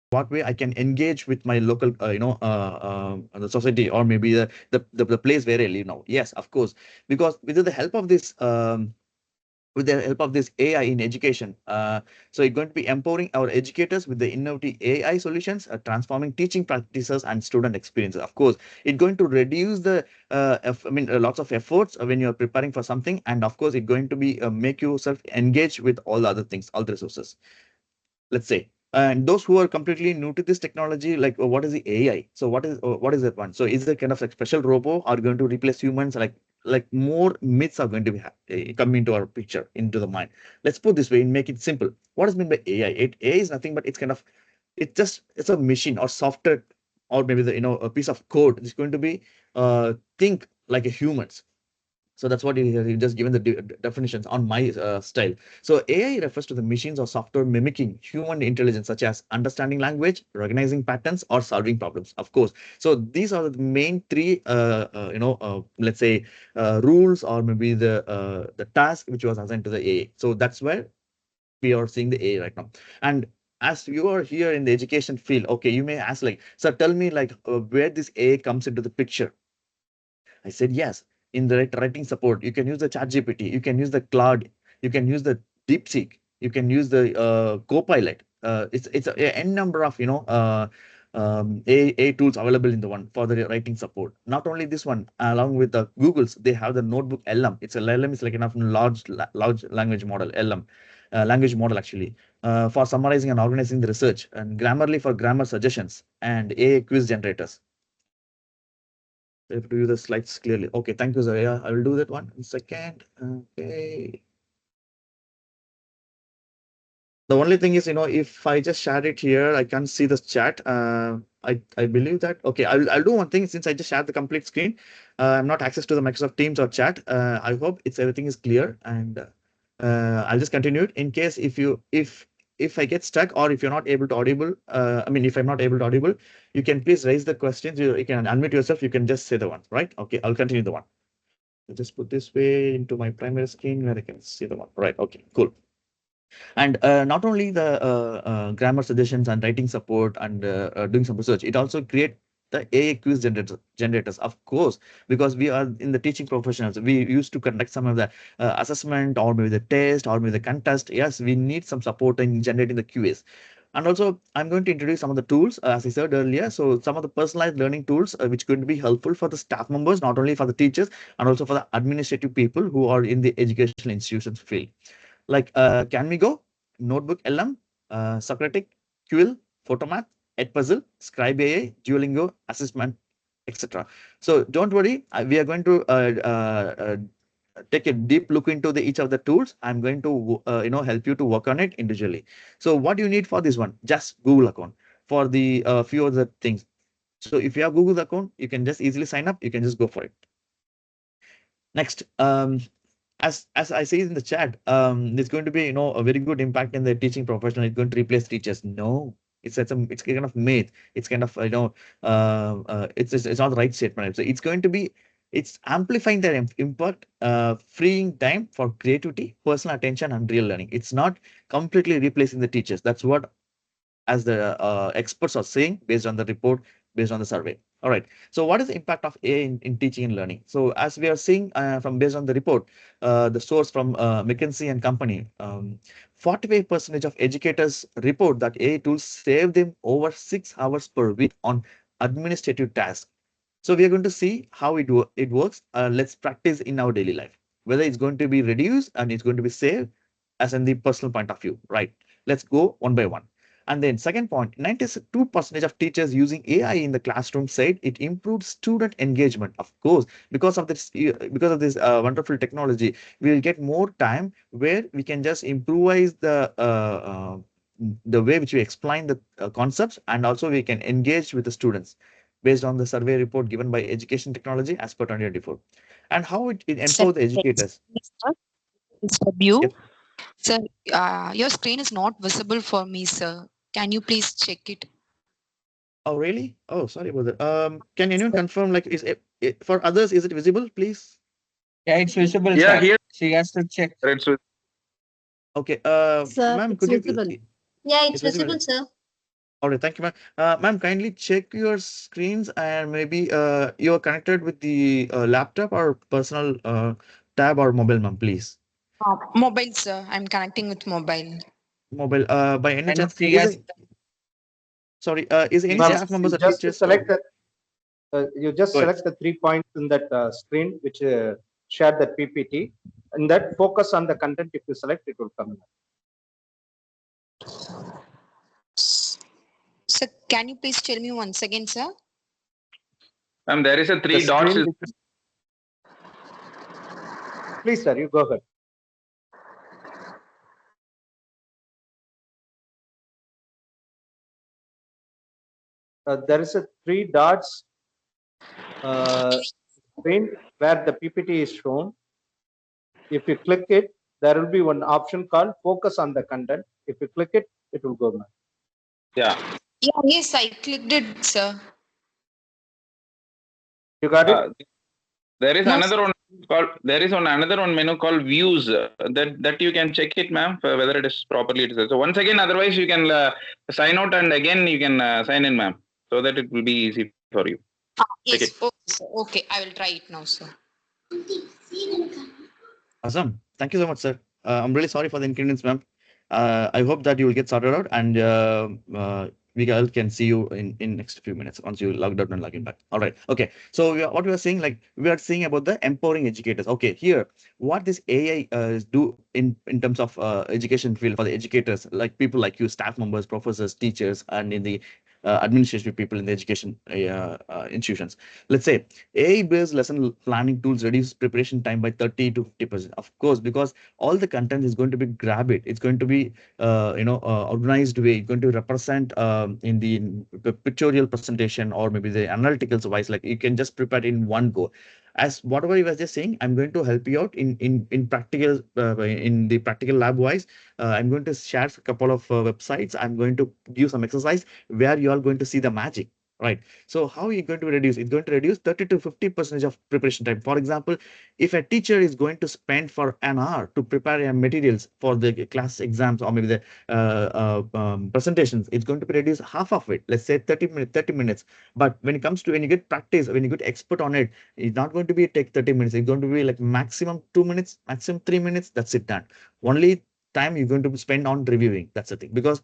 what way I can engage with my local, the society, or maybe the place where I live now. Yes, of course, because with the help of this, AI in education. So it's going to be empowering our educators with the innovative AI solutions, transforming teaching practices and student experiences. Of course, it's going to reduce the, lots of efforts when you're preparing for something. And of course, it's going to be make yourself engage with all the other things, all the resources, let's say. And those who are completely new to this technology, like, what is the AI? So what is that one? So is it kind of like special robo are going to replace humans? Like more myths are going to be come into our picture, into the mind. Let's put this way and make it simple. What is meant by AI? AI is nothing but it's a machine or software, or maybe a piece of code. It's going to be think like a humans. So that's what you just given the definitions on my style. So AI refers to the machines or software mimicking human intelligence, such as understanding language, recognizing patterns, or solving problems. Of course. So these are the main three, let's say, rules, or maybe the task which was assigned to the AI. So that's where we are seeing the AI right now. And as you are here in the education field, okay, you may ask like, sir, tell me like where this AI comes into the picture. I said, yes, in the writing support, you can use the chat GPT, you can use the cloud, you can use the DeepSeek, you can use the Copilot. It's a n number of AI tools available in the one for the writing support. Not only this one, along with the Google's, they have the notebook LM. It's a LM is like enough large language model LM. Language model actually, for summarizing and organizing the research, and Grammarly for grammar suggestions, and AI quiz generators. I have to do the slides clearly. Okay, thank you, Zaya. I will do that one in second. Okay. The only thing is, if I just share it here, I can't see the chat. I believe that. Okay, I'll do one thing since I just shared the complete screen. I'm not access to the Microsoft Teams or chat. I hope everything is clear, and I'll just continue it in case if I get stuck, or if you're not able to audible. If I'm not able to audible, you can please raise the questions. You can unmute yourself. You can just say the one, right? Okay, I'll continue the one. I'll just put this way into my primary screen where I can see the one. Right. Okay, cool. And not only the grammar suggestions and writing support and doing some research, it also create the AI quiz generators, of course, because we are in the teaching professionals. We used to conduct some of the assessment, or maybe the test, or maybe the contest. Yes, we need some support in generating the QAs. And also, I'm going to introduce some of the tools, as I said earlier. So some of the personalized learning tools, which are going to be helpful for the staff members, not only for the teachers, and also for the administrative people who are in the educational institutions field. Like, can we go? Notebook LM, Socratic, Quill, Photomath, Edpuzzle, Scribe AI, Duolingo, Assessment, etc. So don't worry, we are going to take a deep look into each of the tools. I'm going to help you to work on it individually. So what you need for this one? Just Google account for the few other things. So if you have Google account, you can just easily sign up. You can just go for it. Next, as I say in the chat, there's going to be a very good impact in the teaching professional. It's going to replace teachers. No, it's kind of myth. It's kind of it's not the right statement. So it's amplifying their impact, freeing time for creativity, personal attention, and real learning. It's not completely replacing the teachers. That's what as the experts are saying based on the report, based on the survey. All right. So what is the impact of AI in teaching and learning? So as we are seeing from based on the report, the source from McKinsey and Company, 45% of educators report that AI tools save them over 6 hours per week on administrative tasks. So we are going to see how it works. Let's practice in our daily life, whether it's going to be reduced and it's going to be saved as in the personal point of view, right? Let's go one by one. And then second point, 92% of teachers using AI in the classroom said it improves student engagement. Of course, because of this wonderful technology, we will get more time where we can just improvise the way which we explain the concepts, and also we can engage with the students based on the survey report given by Education Technology as per 2024. And how it Sir, empower the educators. Mr. Bu. Yes. Sir, your screen is not visible for me, sir. Can you please check it? Oh, really? Oh, sorry about that. Can anyone confirm, like, for others, is it visible, please? Yeah, it's visible, Yeah, sir. here She has to check. it's with Okay. Sir, Ma'am, it's could you? visible. Yeah, it's It's visible. visible, sir. All right, thank you, ma'am. Ma'am, kindly check your screens and maybe you're connected with the laptop or personal tab or mobile, ma'am, please. Mobile, sir. I'm connecting with mobile. Mobile. By any And chance, she is has it? Sorry, is any Ma'am, Yes. staff members you or just teachers? select the you just Go ahead. select the 3 points in that screen which shared that PPT, and that focus on the content. If you select, it will come. Sir, can you please tell me once again, sir? There is a The three dots. screen. Please, sir, you go ahead. There is a 3 dots screen where the PPT is shown. If you click it, there will be one option called focus on the content. If you click it, it will go now. Yeah. Yeah, yes, I clicked it, sir. You got it? There is No, another one called another one menu called views, that you can check it, ma'am, for whether it is properly it is. So once again, otherwise you can sign out and again you can sign in, ma'am, so that it will be easy for you. Check it. yes. Okay, sir. Okay, I will try it now, sir. Awesome. Thank you so much, sir. I'm really sorry for the inconvenience, ma'am. I hope that you will get sorted out and we all can see you in next few minutes once you logged out and log in back. All right. Okay. So what we are saying, like we are saying about the empowering educators. Okay. Here, what this AI do in terms of education field for the educators, like people like you, staff members, professors, teachers, and in the administrative people in the education institutions. Let's say AI-based lesson planning tools reduce preparation time by 30 to 50%. Of course, because all the content is going to be grab it. It's going to be, organized way. It's going to represent in the pictorial presentation or maybe the analytical wise. Like you can just prepare it in one go. As whatever you were just saying, I'm going to help you out in practical in the practical lab wise. I'm going to share a couple of websites. I'm going to give some exercise where you are going to see the magic. Right. So how are you going to reduce? It's going to reduce 30 to 50% of preparation time. For example, if a teacher is going to spend for an hour to prepare materials for the class exams or maybe the presentations, it's going to be reduced half of it. Let's say 30 minutes. But when it comes to when you get practice, when you get expert on it, it's not going to be take 30 minutes. It's going to be like maximum 2 minutes, maximum 3 minutes. That's it done. Only time you're going to spend on reviewing. That's the thing. Because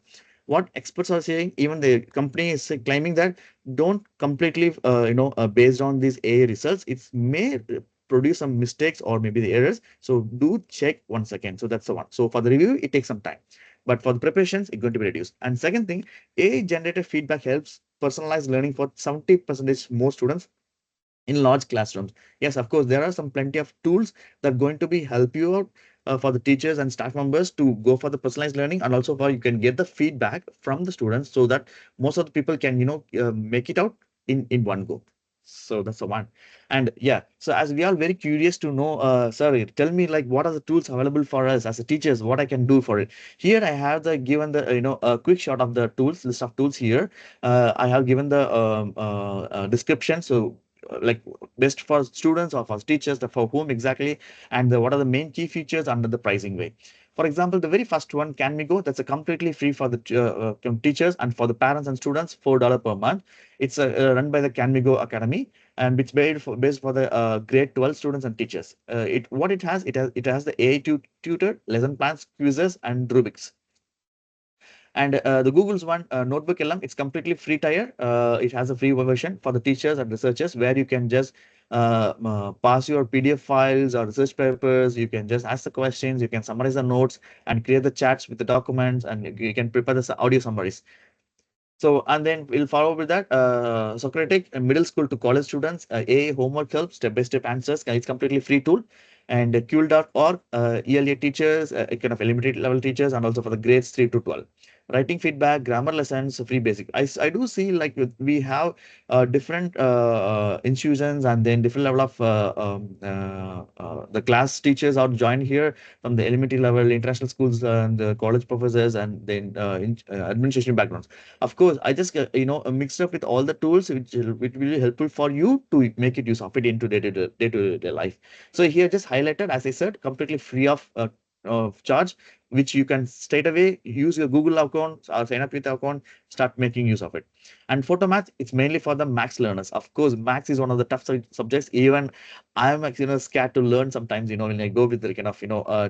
what experts are saying, even the company is claiming that don't completely based on these AI results, it may produce some mistakes or maybe the errors, so do check once again. So that's the one. So for the review it takes some time, but for the preparations it's going to be reduced. And second thing, AI generated feedback helps personalized learning for 70% more students in large classrooms. Yes, of course, there are some plenty of tools that are going to be help you out for the teachers and staff members to go for the personalized learning, and also for you can get the feedback from the students so that most of the people can make it out in one go. So that's the one. And yeah, so as we are very curious to know, sorry, tell me like what are the tools available for us as a teachers, what I can do for it. Here I have the given the a quick shot of the tools, list of tools here. I have given the description. So like best for students or for teachers, for whom exactly, and what are the main key features under the pricing way. For example, the very first one, Can We Go, that's a completely free for the teachers and for the parents and students, $4 per month. It's run by the Can We Go Academy, and it's based for the grade 12 students and teachers. It what it has the AI tutor, lesson plans, quizzes, and rubrics. And the Google's one, Notebook LM, it's completely free tier. It has a free version for the teachers and researchers where you can just pass your PDF files or research papers. You can just ask the questions, you can summarize the notes and create the chats with the documents, and you can prepare the audio summaries. So, and then we'll follow with that. Socratic, middle school to college students, A homework help, step-by-step answers. It's completely free tool. And Ql.org, ELA teachers, kind of elementary level teachers, and also for the grades 3 to 12. Writing feedback, grammar lessons, free basic. I do see like we have different institutions and then different level of the class teachers are joined here from the elementary level, international schools, and the college professors, and then administration backgrounds. Of course, I just mixed up with all the tools which will be helpful for you to make it use of it into day-to-day life. So here just highlighted, as I said, completely free of charge. which you can straight away use your Google account or sign up with the account, start making use of it. And photo math, it's mainly for the max learners. Of course, max is one of the tough subjects. Even I'm like, scared to learn sometimes, when I go with the kind of,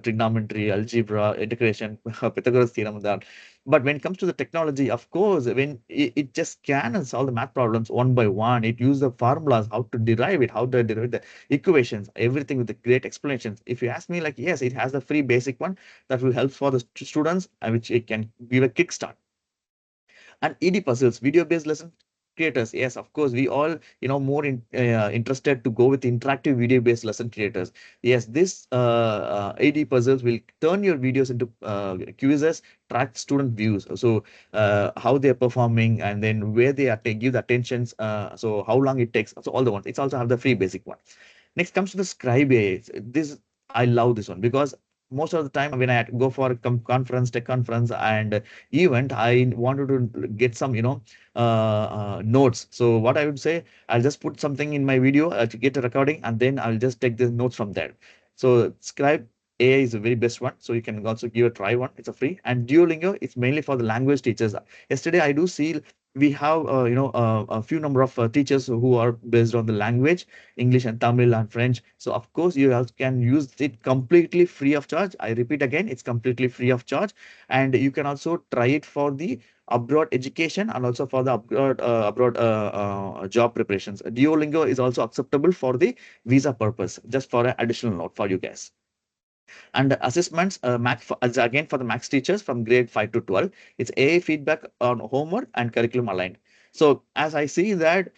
trigonometry, algebra, integration, Pythagoras theorem, that. But when it comes to the technology, of course, when it just can and solve the math problems one by one, it use the formulas, how to derive it, how to derive the equations, everything with the great explanations. If you ask me, like, yes, it has the free basic one that will help for the students, which it can give a kickstart. And ED puzzles, video-based lesson creators. Yes, of course, we all, more interested to go with interactive video-based lesson creators. Yes, this ED puzzles will turn your videos into quizzes, track student views. So how they're performing, and then where they are, give the attentions. So how long it takes. So all the ones. It's also have the free basic one. Next comes to the Scribe AI. This I love this one because most of the time when I go for a conference, tech conference, and event, I wanted to get some, notes. So what I would say, I'll just put something in my video to get a recording, and then I'll just take the notes from there. So Scribe AI is the very best one. So you can also give a try one. It's a free. And Duolingo, it's mainly for the language teachers. Yesterday, I do see we have, a few number of teachers who are based on the language, English and Tamil and French. So of course you also can use it completely free of charge. I repeat again, it's completely free of charge, and you can also try it for the abroad education and also for the abroad job preparations. Duolingo is also acceptable for the visa purpose. Just for an additional note for you guys. And assessments, again for the max teachers from grade 5 to 12, it's AI feedback on homework and curriculum aligned. So as I see that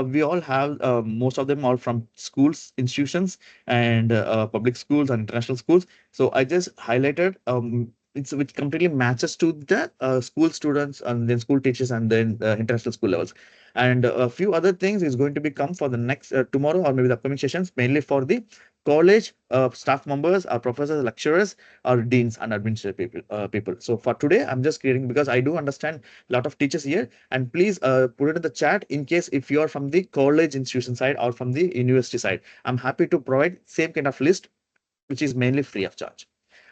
we all have, most of them all from schools, institutions, and public schools and international schools. So I just highlighted, which completely matches to the school students and then school teachers and then international school levels. And a few other things is going to become for the next tomorrow or maybe the upcoming sessions, mainly for the college staff members, or professors, lecturers, or deans and administrative people. So for today, I'm just creating because I do understand a lot of teachers here. And please put it in the chat in case if you are from the college institution side or from the university side. I'm happy to provide same kind of list, which is mainly free of charge.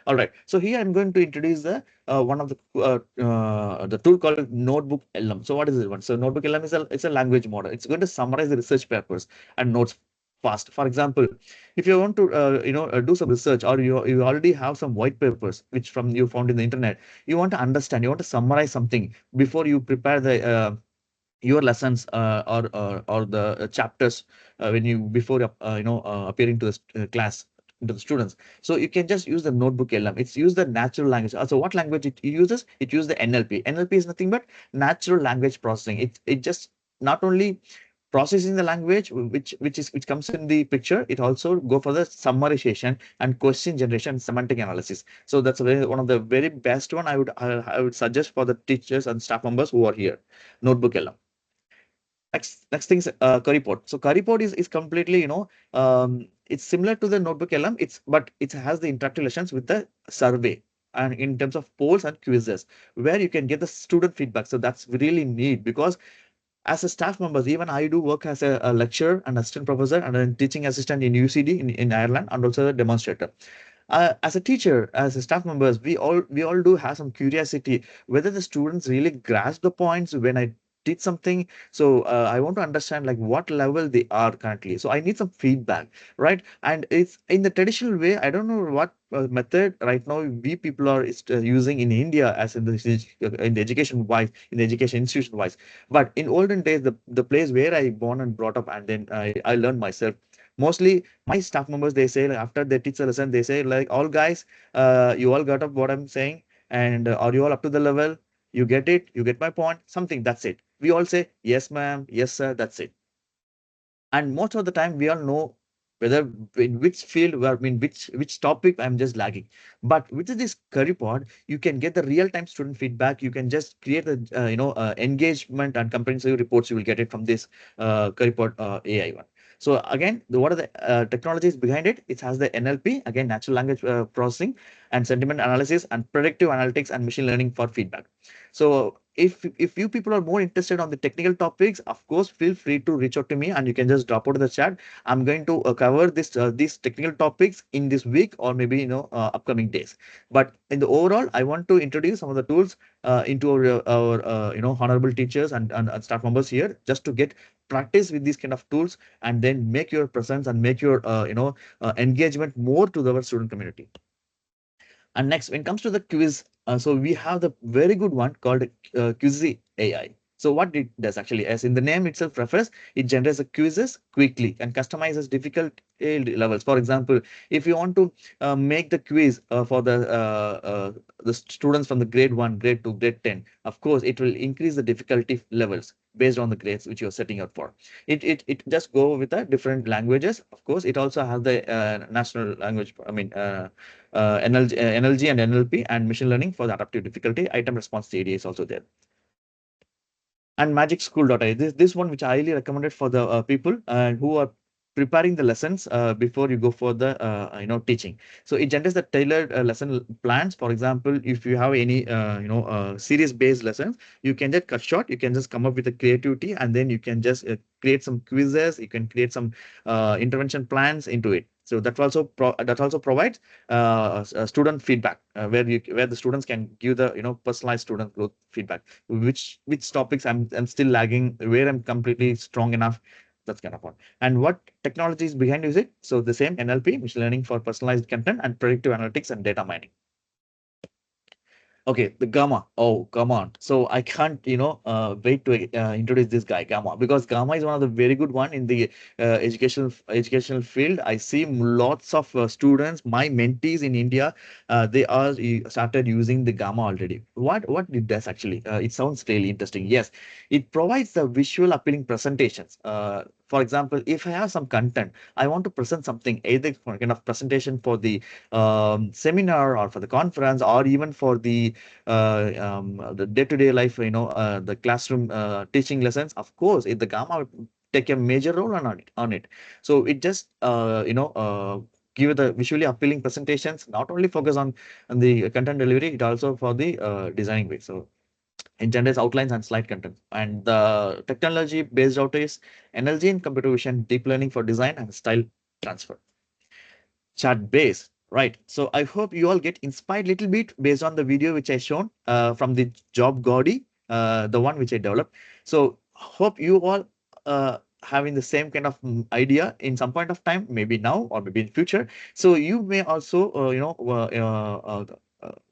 All right. So here I'm going to introduce the one of the tool called Notebook LM. So what is it one? So Notebook LM is it's a language model. It's going to summarize the research papers and notes fast. For example, if you want to do some research, or you already have some white papers which from you found in the internet, you want to understand, you want to summarize something before you prepare the your lessons or the chapters when you before appearing to the class to the students. So you can just use the notebook LM. It's use the natural language. So what language it uses? It uses the NLP. NLP is nothing but natural language processing. It just not only processing the language which comes in the picture, it also go for the summarization and question generation, semantic analysis. So that's one of the very best one I would suggest for the teachers and staff members who are here. Notebook LM. Next thing is Currypod. So Currypod is completely, it's similar to the Notebook LM. But it has the interactive lessons with the survey and in terms of polls and quizzes where you can get the student feedback. So that's really neat because as a staff members, even I do work as a lecturer and assistant professor and a teaching assistant in UCD in Ireland, and also a demonstrator. As a teacher, as a staff members, we all do have some curiosity whether the students really grasp the points when I teach something. So I want to understand like what level they are currently. So I need some feedback, right? And it's in the traditional way. I don't know what method right now we people are using in India as in the education wise, in the education institution wise. But in olden days, the place where I born and brought up, and then I learned myself. Mostly my staff members, they say like, after they teach the lesson, they say like, all guys, you all got up what I'm saying, and are you all up to the level? You get it? You get my point? Something, that's it. We all say, yes, ma'am, yes, sir, that's it. And most of the time we all know whether in which field or I mean which topic I'm just lagging. But with this curry pod, you can get the real-time student feedback. You can just create the engagement and comprehensive reports. You will get it from this curry pod AI one. So again, what are the technologies behind it? It has the NLP, again, natural language processing, and sentiment analysis, and predictive analytics and machine learning for feedback. So if you people are more interested on the technical topics, of course, feel free to reach out to me and you can just drop out of the chat. I'm going to cover these technical topics in this week or maybe upcoming days. But in the overall, I want to introduce some of the tools into our honorable teachers and staff members here, just to get practice with these kind of tools and then make your presence and make your engagement more to our student community. And next, when it comes to the quiz, so we have the very good one called Quizy AI. So what it does actually, as in the name itself refers, it generates the quizzes quickly and customizes difficult levels. For example, if you want to make the quiz for the students from the grade 1, grade 2, grade 10, of course, it will increase the difficulty levels based on the grades which you're setting out for. It just go with the different languages. Of course, it also has the national language, NLG and NLP and machine learning for the adaptive difficulty. Item response theory is also there. And magicschool.ai, this one which I highly recommended for the people who are preparing the lessons before you go for the teaching. So it generates the tailored lesson plans. For example, if you have any series based lessons, you can just cut short, you can just come up with a creativity, and then you can just create some quizzes, you can create some intervention plans into it. So that also provides student feedback, where the students can give the personalized student growth feedback, which topics I'm still lagging, where I'm completely strong enough. That's kind of one. And what technology is behind it? So the same NLP, machine learning for personalized content, and predictive analytics and data mining. Okay, the Gamma. Oh, come on. So I can't, wait to introduce this guy, Gamma, because Gamma is one of the very good one in the educational field. I see lots of students, my mentees in India, they are started using the Gamma already. What it does actually? It sounds really interesting. Yes, it provides the visual appealing presentations. For example, if I have some content, I want to present something, either for kind of presentation for the seminar or for the conference, or even for the day-to-day life, the classroom teaching lessons. Of course, the Gamma will take a major role on it. So it just give the visually appealing presentations, not only focus on the content delivery, it also for the designing way. So it generates outlines and slide content. And the technology based out is NLG in computer vision, deep learning for design and style transfer. Chat base, right? So I hope you all get inspired little bit based on the video which I shown from the job Gaudi, the one which I developed. So hope you all having the same kind of idea in some point of time, maybe now or maybe in future. So you may also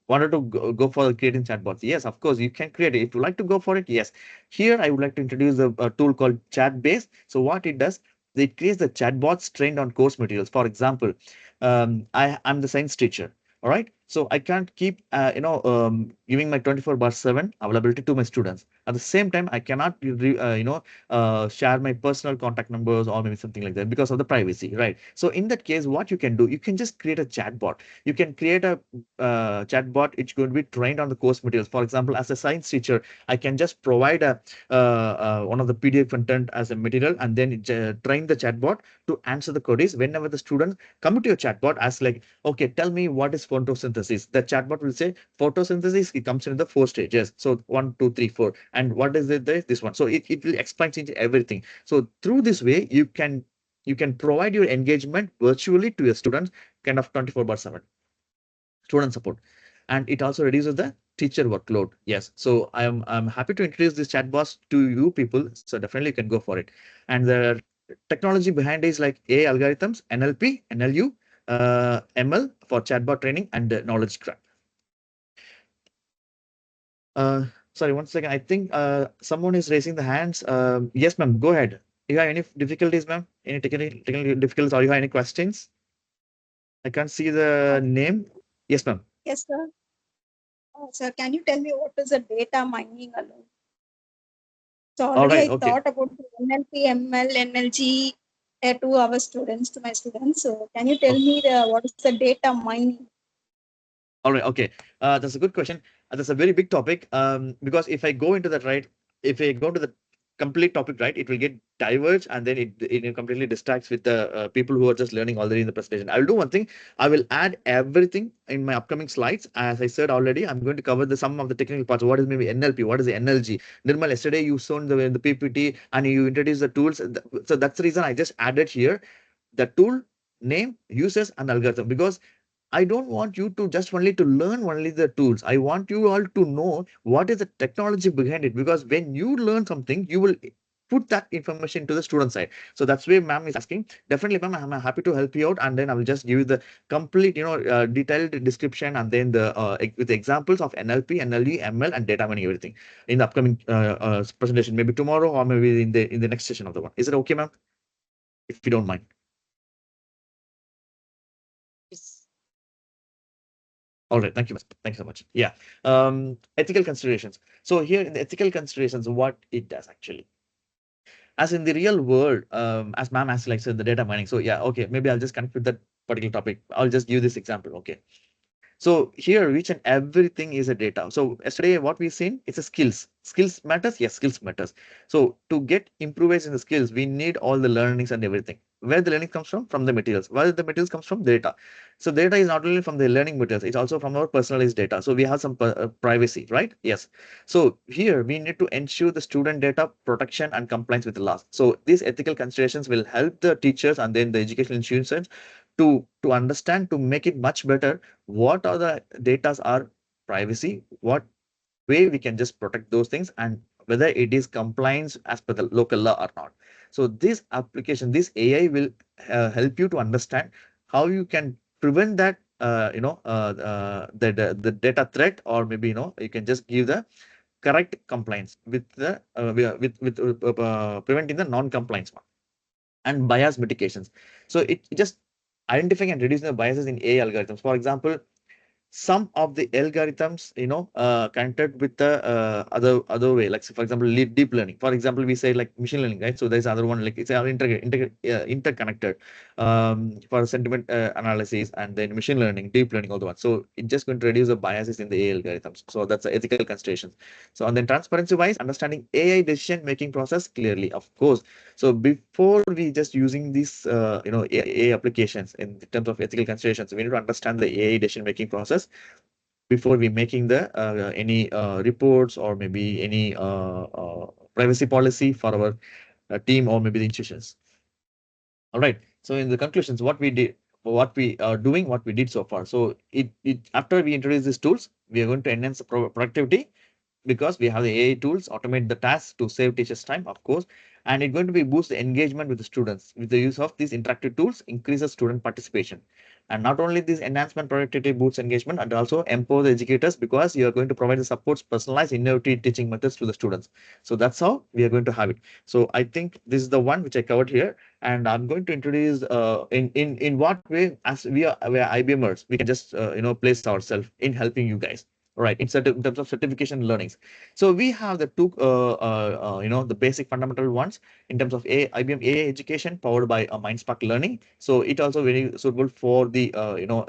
wanted to go for creating chatbots. Yes, of course you can create it if you like to go for it. Yes, here I would like to introduce a tool called Chatbase. So what it does, it creates the chatbots trained on course materials. For example, I'm the science teacher. All right. So I can't keep, giving my 24/7 availability to my students. At the same time, I cannot, share my personal contact numbers or maybe something like that because of the privacy, right? So in that case, what you can do, you can just create a chatbot. You can create a chatbot. It's going to be trained on the course materials. For example, as a science teacher, I can just provide one of the PDF content as a material, and then train the chatbot to answer the queries whenever the students come to your chatbot as like, okay, tell me what is photosynthesis. The chatbot will say photosynthesis, it comes in the 4 stages. So 1, 2, 3, 4. And what is it? This one. So it will explain everything. So through this way, you can provide your engagement virtually to your students, kind of 24/7 student support. And it also reduces the teacher workload. Yes. So I'm happy to introduce this chatbot to you people. So definitely you can go for it. And the technology behind it is like AI algorithms, NLP, NLU, ML for chatbot training, and knowledge graph. Sorry, one second. I think someone is raising the hands. Yes, ma'am. Go ahead. You have any difficulties, ma'am? Any technical difficulties, or you have any questions? I can't see the name. Yes, ma'am. Yes, sir. Sir, can you tell me what is the data mining alone? So already right, I okay. thought about the NLP, ML, NLG to our students, to my students. So can you tell me what is the data mining? All right, okay. That's a good question. That's a very big topic. Because if I go into that, right, if I go to the complete topic right, it will get diverged, and then it completely distracts with the people who are just learning already in the presentation. I will do one thing. I will add everything in my upcoming slides. As I said already, I'm going to cover the some of the technical parts. What is maybe NLP? What is the NLG? Nirmal, yesterday you shown the PPT and you introduced the tools. So that's the reason I just added here the tool name, uses, and algorithm, because I don't want you to just only to learn only the tools. I want you all to know what is the technology behind it, because when you learn something, you will put that information to the student side. So that's where ma'am is asking. Definitely, ma'am, I'm happy to help you out, and then I will just give you the complete, detailed description, and then the with the examples of NLP, NLE, ML, and data mining, everything in the upcoming presentation, maybe tomorrow or maybe in the next session of the one. Is it okay, ma'am? If you don't mind. Yes. All right, thank you. Thank you so much. Yeah. Ethical considerations. So here in the ethical considerations, what it does actually. As in the real world, as ma'am has like said, the data mining. So yeah, okay, maybe I'll just connect with that particular topic. I'll just give this example. Okay. So here, each and everything is a data. So yesterday, what we've seen, it's a skills. Skills matters. Yes, skills matters. So to get improvements in the skills, we need all the learnings and everything. Where the learning comes from? From the materials. Where the materials comes from? Data. So data is not only from the learning materials, it's also from our personalized data. So we have some privacy, right? Yes. So here we need to ensure the student data protection and compliance with the laws. So these ethical considerations will help the teachers and then the educational institutions to understand, to make it much better, what are the datas are privacy, what way we can just protect those things, and whether it is compliance as per the local law or not. So this application, this AI will help you to understand how you can prevent that the data threat, or maybe you can just give the correct compliance with the preventing the non-compliance one, and bias mitigations. So it just identifying and reducing the biases in AI algorithms. For example, some of the algorithms connected with the other way, like, so for example, deep learning. For example, we say like machine learning, right? So there's other one, like it's interconnected for sentiment analysis, and then machine learning, deep learning, all the ones. So it's just going to reduce the biases in the AI algorithms. So that's the ethical considerations. So and then transparency wise, understanding AI decision making process clearly, of course. So before we just using these AI applications in terms of ethical considerations, we need to understand the AI decision making process before we making the any reports, or maybe any privacy policy for our team, or maybe the institutions. All right. So in the conclusions, what we did, what we are doing, what we did so far. So it after we introduce these tools, we are going to enhance the productivity, because we have the AI tools automate the tasks to save teachers time, of course, and it's going to be boost the engagement with the students. With the use of these interactive tools, increases student participation. And not only this enhancement productivity boosts engagement, and also empower the educators, because you are going to provide the supports, personalized, innovative teaching methods to the students. So that's how we are going to have it. So I think this is the one which I covered here, and I'm going to introduce in what way, as we are IBMers, we can just place ourselves in helping you guys. All right, in terms of certification learnings. So we have the two, the basic fundamental ones in terms of IBM AI education powered by MindSpark Learning. So it also very suitable for the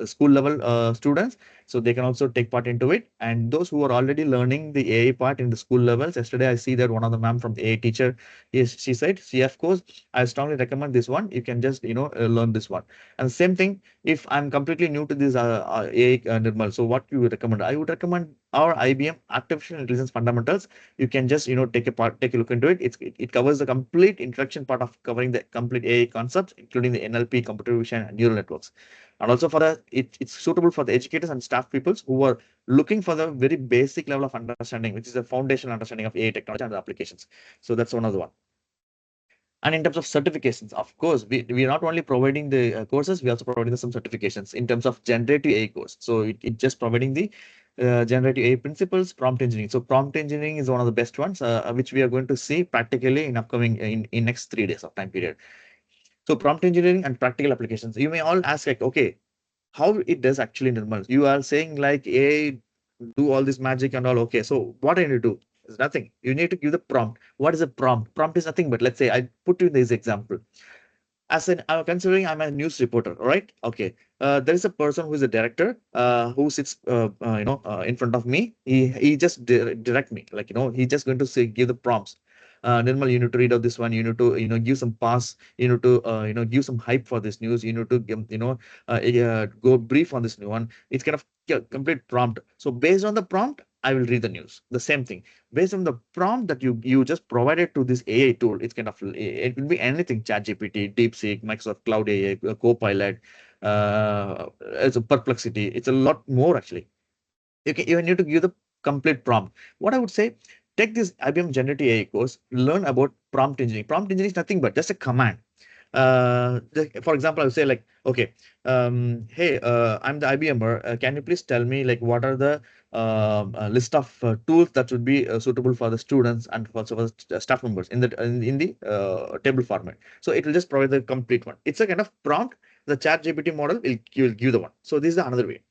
school level students. So they can also take part into it. And those who are already learning the AI part in the school levels. Yesterday I see that one of the ma'am from the AI teacher, yes, she said, "See, of course, I strongly recommend this one. You can just learn this one." And the same thing, if I'm completely new to this AI, Nirmal, so what you would recommend? I would recommend our IBM Artificial Intelligence Fundamentals. You can just take a look into it. It covers the complete introduction part of covering the complete AI concepts, including the NLP, computer vision, and neural networks. And also for it's suitable for the educators and staff peoples who are looking for the very basic level of understanding, which is the foundational understanding of AI technology and the applications. So that's one of the one. And in terms of certifications, of course, we are not only providing the courses, we also providing some certifications in terms of generative AI course. So it just providing the generative AI principles, prompt engineering. So prompt engineering is one of the best ones, which we are going to see practically in upcoming in next 3 days of time period. So prompt engineering and practical applications. You may all ask like, okay, how it does actually, Nirmal? You are saying like AI do all this magic and all. Okay, so what I need to do? There's nothing. You need to give the prompt. What is a prompt? Prompt is nothing but, let's say I put you in this example. As an I'm considering I'm a news reporter, all right? Okay. There is a person who is a director who sits in front of me. He just direct me, like he just going to say give the prompts. Nirmal, you need to read out this one. You need to, give some pass. You need to, give some hype for this news. You need to, go brief on this new one. It's kind of complete prompt. So based on the prompt, I will read the news. The same thing. Based on the prompt that you just provided to this AI tool, it's kind of, it will be anything: ChatGPT, DeepSeek, Microsoft Cloud AI, Copilot, it's a Perplexity. It's a lot more actually. You need to give the complete prompt. What I would say, take this IBM Generative AI course, learn about prompt engineering. Prompt engineering is nothing but just a command. For example, I would say like, okay, hey, I'm the IBMer. Can you please tell me like what are the list of tools that would be suitable for the students and also for the staff members in the table format. So it will just provide the complete one. It's a kind of prompt. The chat GPT model will give the one. So this is another way.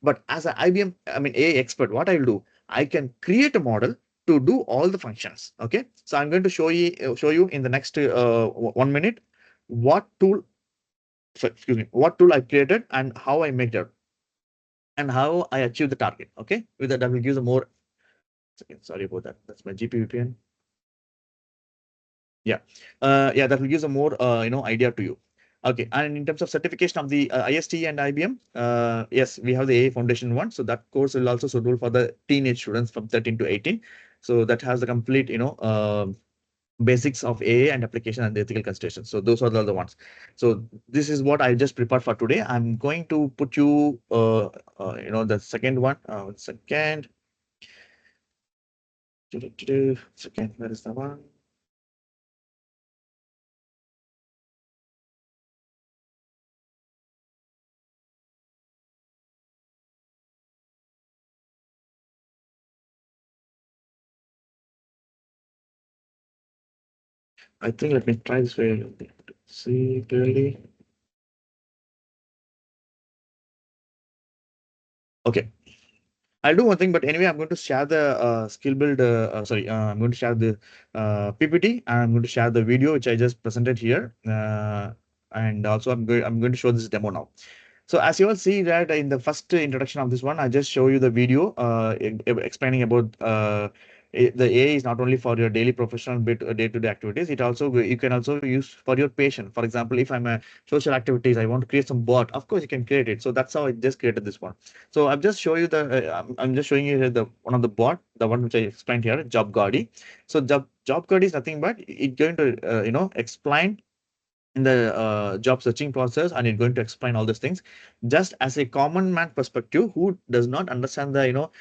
But as an IBM, I mean AI expert, what I will do, I can create a model to do all the functions. Okay, so I'm going to show you in the next 1 minute what tool, excuse me, what tool I created and how I make that and how I achieve the target. Okay, with that I will give the more. Sorry about that. That's my GPVPN. Yeah, that will give some more idea to you. Okay, and in terms of certification of the IST and IBM, yes, we have the AI Foundation one. So that course will also suitable for the teenage students from 13 to 18. So that has the complete, basics of AI and application and the ethical considerations. So those are the other ones. So this is what I just prepared for today. I'm going to put you, the second one. One second. Second, where is the one? I think let me try this way. See clearly. Okay. I'll do one thing, but anyway, I'm going to share the skill build. I'm going to share the PPT and I'm going to share the video which I just presented here. And also I'm going to show this demo now. So as you all see that in the first introduction of this one, I just show you the video explaining about the AI is not only for your daily professional bit day-to-day activities. It also you can also use for your patient. For example, if I'm a social activities, I want to create some bot. Of course, you can create it. So that's how I just created this one. So I've just show you the I'm just showing you here the one of the bot, the one which I explained here, Job Guardy. So Job Guardy is nothing but it's going to explain in the job searching process, and it's going to explain all these things just as a common man perspective who does not understand the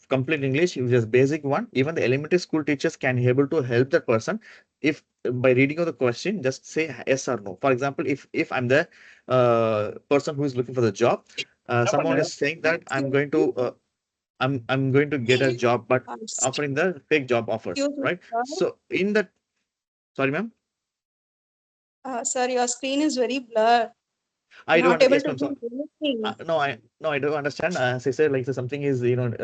complete English, which is basic one. Even the elementary school teachers can be able to help that person if by reading of the question just say yes or no. For example, if I'm the person who is looking for the job, someone is saying that I'm going to get a job but offering the fake job offers, Excuse me, right? sir. So in that, sorry ma'am. Sir, your screen is very blurred. I do Not able yes to ma'am. do anything. No, I don't understand. As I said, like so something is network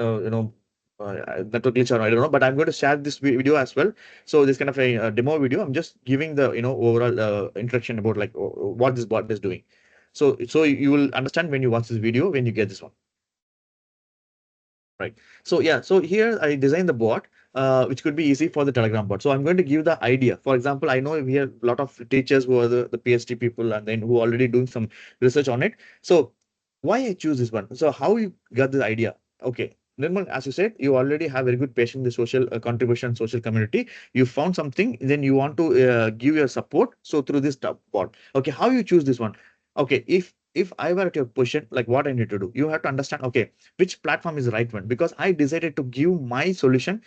glitch or I don't know. But I'm going to share this video as well. So this kind of a demo video. I'm just giving the overall introduction about like what this bot is doing. So you will understand when you watch this video when you get this one. Right. So yeah, so here I designed the bot, which could be easy for the Telegram bot. So I'm going to give the idea. For example, I know we have a lot of teachers who are the PhD people and then who are already doing some research on it. So why I choose this one? So how you got the idea? Okay. Nirmal, as you said, you already have very good passion in the social contribution, social community. You found something, then you want to give your support. So through this bot, okay, how you choose this one? Okay, if I were at your position, like what I need to do, you have to understand. Okay, which platform is the right one, because I decided to give my solution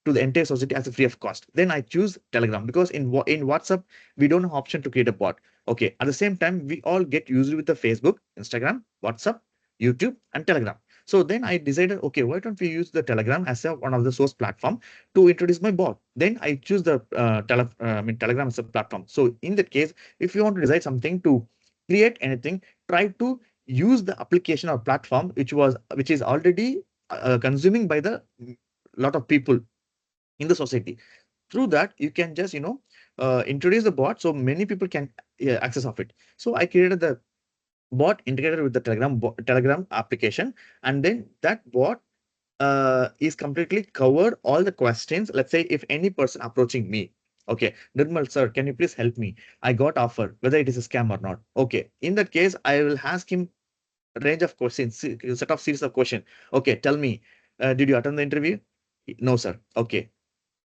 to the entire society as a free of cost. Then I choose Telegram because in WhatsApp we don't have option to create a bot. Okay, at the same time we all get used with the Facebook, Instagram, WhatsApp, YouTube, and Telegram. So then I decided, okay, why don't we use the Telegram as one of the source platform to introduce my bot? Then I choose the Telegram as a platform. So in that case, if you want to decide something to create anything, try to use the application or platform which is already consuming by the lot of people in the society. Through that you can just introduce the bot so many people can access of it. So I created the bot integrated with the Telegram application, and then that bot is completely covered all the questions. Let's say if any person approaching me, okay, Nirmal sir, can you please help me? I got offer, whether it is a scam or not. Okay, in that case, I will ask him range of questions, set of series of questions. Okay, tell me, did you attend the interview? No, sir. Okay,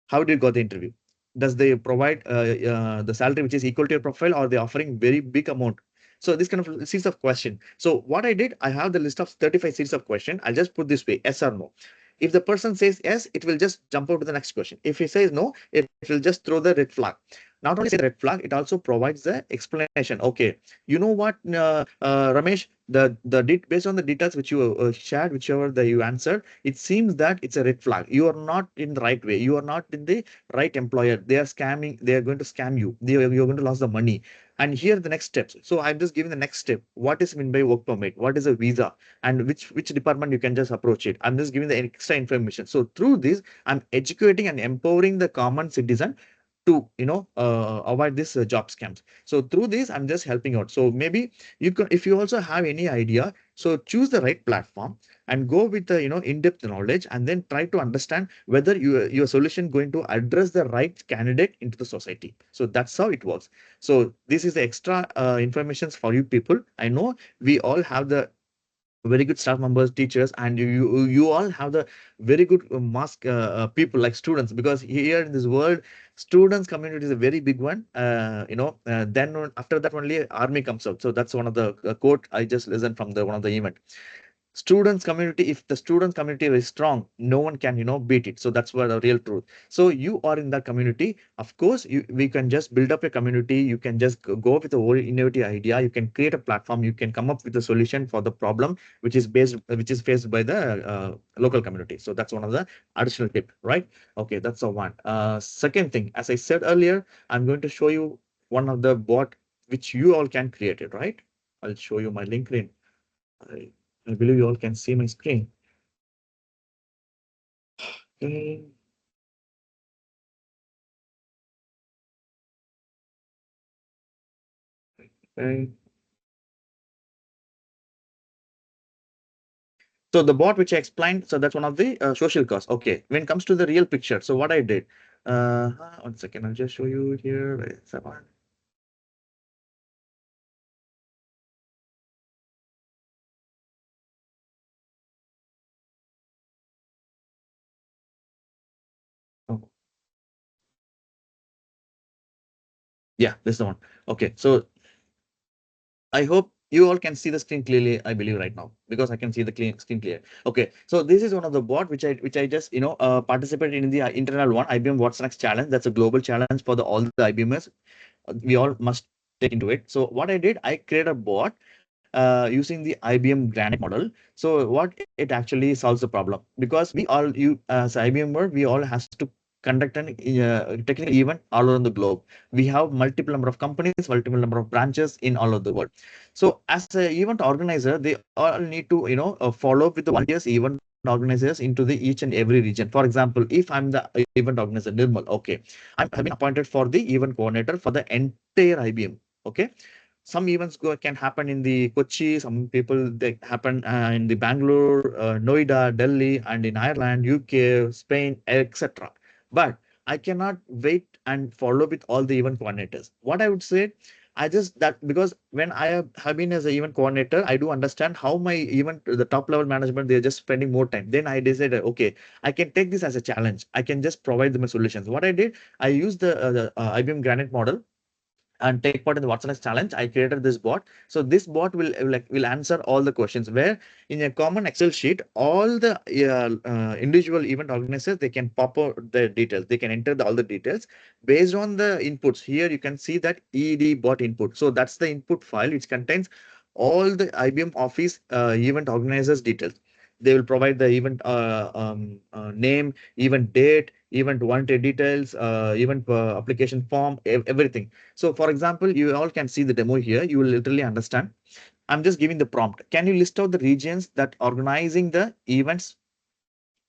how do you got the interview? Does they provide the salary which is equal to your profile, or they offering very big amount? So this kind of series of question. So what I did, I have the list of 35 series of question. I'll just put this way, yes or no. If the person says yes, it will just jump out to the next question. If he says no, it will just throw the red flag. Not only say the red flag, it also provides the explanation. Okay, you know what, Ramesh, based on the details which you shared, whichever the you answered, it seems that it's a red flag. You are not in the right way. You are not in the right employer. They are scamming. They are going to scam you. You're going to lose the money. And here are the next steps. So I'm just giving the next step. What is meant by work permit? What is a visa? And which department you can just approach it. I'm just giving the extra information. So through this, I'm educating and empowering the common citizen to avoid this job scams. So through this, I'm just helping out. So maybe you can, if you also have any idea, so choose the right platform and go with the in-depth knowledge, and then try to understand whether your solution going to address the right candidate into the society. So that's how it works. So this is the extra informations for you people. I know we all have the very good staff members, teachers, and you all have the very good mask people like students, because here in this world, students community is a very big one. Then after that only army comes out. So that's one of the quote I just listened from the one of the event. Students community, if the students community is strong, no one can beat it. So that's what the real truth. So you are in that community, of course, we can just build up a community. You can just go with a whole innovative idea. You can create a platform. You can come up with a solution for the problem which is faced by the local community. So that's one of the additional tip, right? Okay, that's the one. Second thing, as I said earlier, I'm going to show you one of the bot which you all can create it, right? I'll show you my LinkedIn. I believe you all can see my screen. Okay. Okay. So the bot which I explained, so that's one of the social costs. Okay, when it comes to the real picture, so what I did, one second, I'll just show you here. Wait a second. Oh, yeah, this is the one. Okay, so I hope you all can see the screen clearly, I believe right now, because I can see the screen clear. Okay, so this is one of the bot which I just participated in the internal one, IBM What's Next challenge. That's a global challenge for all the IBMers. We all must take into it. So what I did, I created a bot using the IBM Granite model. So what it actually solves the problem, because we all, you as IBM, we all has to conduct an technical event all around the globe. We have multiple number of companies, multiple number of branches in all over the world. So as an event organizer, they all need to follow up with the volunteers, event organizers into the each and every region. For example, if I'm the event organizer, Nirmal, okay, have been appointed for the event coordinator for the entire IBM. Okay, some events can happen in the Kochi, some people they happen in the Bangalore, Noida, Delhi, and in Ireland, UK, Spain, etc. But I cannot wait and follow with all the event coordinators. What I would say, I just that because when I have been as an event coordinator, I do understand how my event, the top level management, they're just spending more time. Then I decided, okay, I can take this as a challenge. I can just provide them a solutions. What I did, I used the IBM Granite model and take part in the What's Next challenge. I created this bot. So this bot will answer all the questions, where in a common Excel sheet, all the individual event organizers, they can pop out the details. They can enter all the details based on the inputs. Here you can see that ED bot input. So that's the input file which contains all the IBM Office event organizers details. They will provide the event name, event date, event warranty details, event application form, everything. So for example, you all can see the demo here. You will literally understand. I'm just giving the prompt. Can you list out the regions that organizing the events?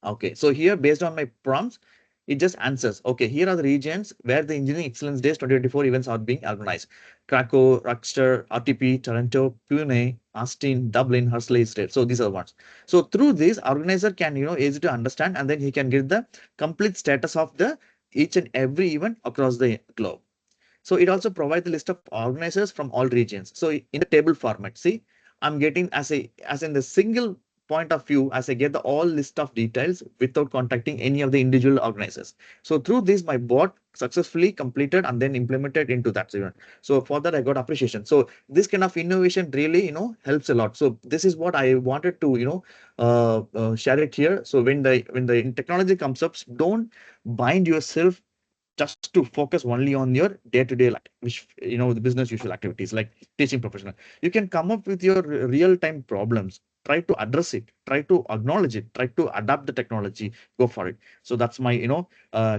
Okay, so here based on my prompts, It just answers, okay, here are the regions where the Engineering Excellence Days 2024 events are being organized. Krakow, Rochester, RTP, Toronto, Pune, Austin, Dublin, Hursley, State. So these are the ones. So through this, organizer can, easy to understand, and then he can get the complete status of the each and every event across the globe. So it also provides the list of organizers from all regions. So in the table format, see, I'm getting as in the single point of view as I get the all list of details without contacting any of the individual organizers. So through this, my bot successfully completed and then implemented into that event. So for that, I got appreciation. So this kind of innovation really, helps a lot. So this is what I wanted to, share it here. So when the technology comes up, don't bind yourself just to focus only on your day-to-day life, which the business usual activities like teaching professional. You can come up with your real-time problems, try to address it, try to acknowledge it, try to adapt the technology, go for it. So that's my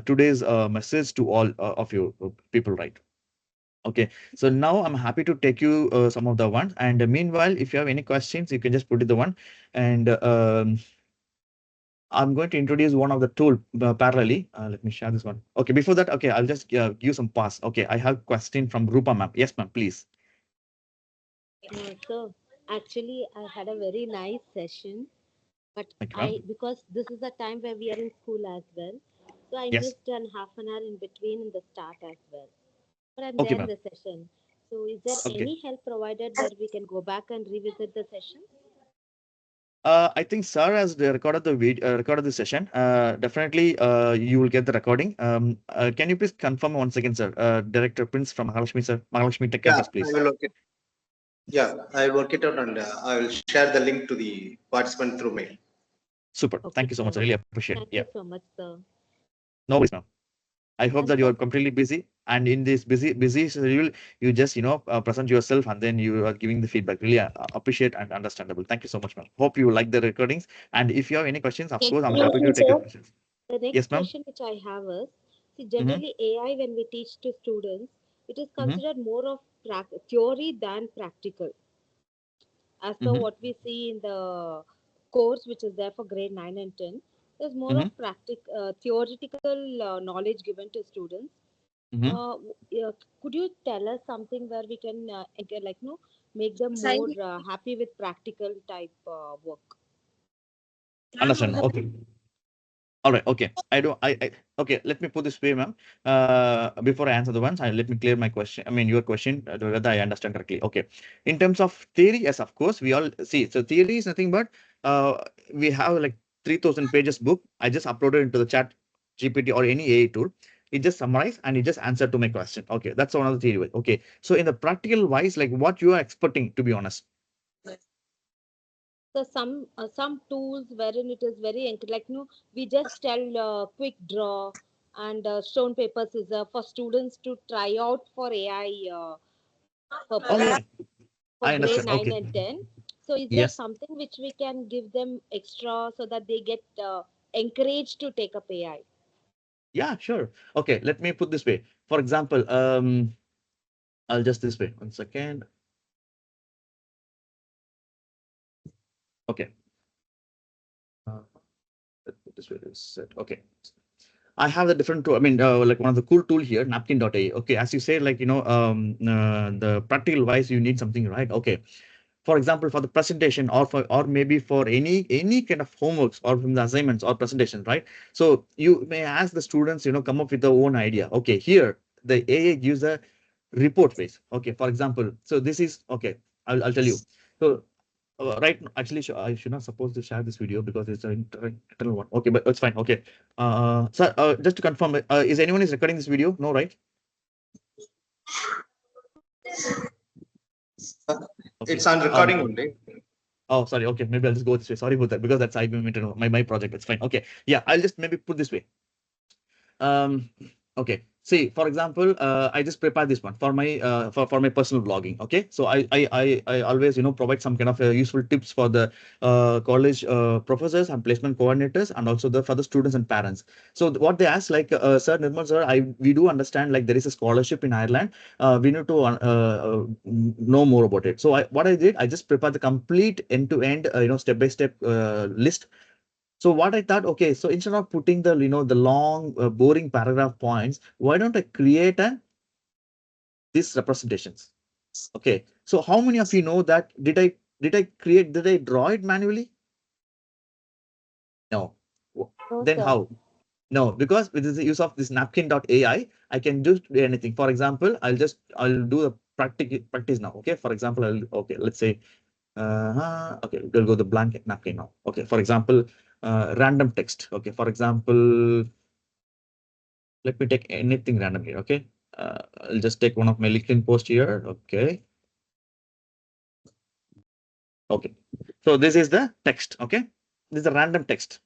today's message to all of you people, right? Okay, so now I'm happy to take you some of the ones, and meanwhile, if you have any questions, you can just put it the one. And I'm going to introduce one of the tool parallelly. Let me share this one. Okay, before that, okay, I'll just give some pass. Okay, I have question from Rupa ma'am. Yes, ma'am, please. So actually, I had a very nice session, but Thank you, ma'am. because this is the time where we are in school as well, so I Yes. missed an half an hour in between in the start as well. But I'm Okay, there in ma'am. the session. So is there Okay. any help provided where we can go back and revisit the session? I think Sir has recorded the video, recorded the session. Definitely, you will get the recording. Can you please confirm once again, sir? Director Prince from Mahalakshmi, sir. Mahalakshmi Tech Yeah, Campus, I please. will work it. Yeah, I will work it out, and I will share the link to the participant through mail. Super. Okay, Thank you so much. I sir. really appreciate it. Thank Yeah. you so much, sir. No worries, ma'am. I hope And that you for are completely busy, and in this busy schedule, you just present yourself, and then you are giving the feedback. Really appreciate and understandable. Thank you so much, ma'am. Hope you like the recordings, and if you have any questions, of course, I'm happy to take your questions. the next Yes, ma'am. question which I have is, see, Mm-hmm. generally AI when we teach to students, it is Mm-hmm. considered more of theory than practical. As per Mm-hmm. what we see in the course which is there for grade 9 and 10, there's more Mm-hmm. of theoretical knowledge given to students. Mm-hmm. Yeah, could you tell us something where we can make them more happy with practical type work? Understand. Okay. All right. Okay. I don't. Okay. Let me put this way, ma'am. Before I answer the ones, let me clear my question. I mean, your question, whether I understand correctly. Okay. In terms of theory, yes, of course, we all see. So theory is nothing but we have like 3,000 pages book. I just uploaded into the chat GPT or any AI tool. It just summarize and it just answer to my question. Okay. That's one of the theory. Okay. So in the practical wise, like what you are expecting, to be honest. So some tools wherein it is very we just tell quick draw and stone paper scissor for students to try out for AI Oh purpose yeah, for I grade understand. 9 Okay. and 10. So is there Yes. something which we can give them extra so that they get encouraged to take up AI? Yeah, sure. Okay, let me put this way. For example, I'll just this way. 1 second. Okay. Let's put this way. Okay. I have the different tool. I mean, like one of the cool tool here, napkin.ai. Okay, as you say, like the practical wise, you need something, right? Okay. For example, for the presentation or maybe for any kind of homeworks or from the assignments or presentations, right? So you may ask the students, come up with their own idea. Okay, here the AI gives a report base. Okay, for example, so this is okay. I'll tell you. So right, actually, I should not supposed to share this video because it's an internal one. Okay, but it's fine. Okay, sir, just to confirm, is anyone is recording this video? No, right? Okay. It's on recording only. Oh, sorry. Okay, maybe I'll just go this way. Sorry about that because that's IBM internal, my project. It's fine. Okay, yeah, I'll just maybe put this way. Um, okay. See, for example, I just prepare this one for my for my personal blogging. Okay, so I always provide some kind of useful tips for the college professors and placement coordinators and also for the students and parents. So what they ask, like, sir Nirmal sir, we do understand like there is a scholarship in Ireland. We need to know more about it. So what I did, I just prepared the complete end to end step by step list. So what I thought, okay, so instead of putting the, the long, boring paragraph points, why don't I create these representations? Okay, so how many of you know that did I draw it manually? No. No, Then sir. how? No, because with the use of this napkin.ai, I can do anything. For example, I'll do the practice now. Okay, for example, okay, let's say, okay, we'll go the blank napkin now. Okay, for example, random text. Okay, for example, let me take anything random here. Okay, I'll just take one of my LinkedIn post here. Okay. Okay, so this is the text. Okay, this is a random text.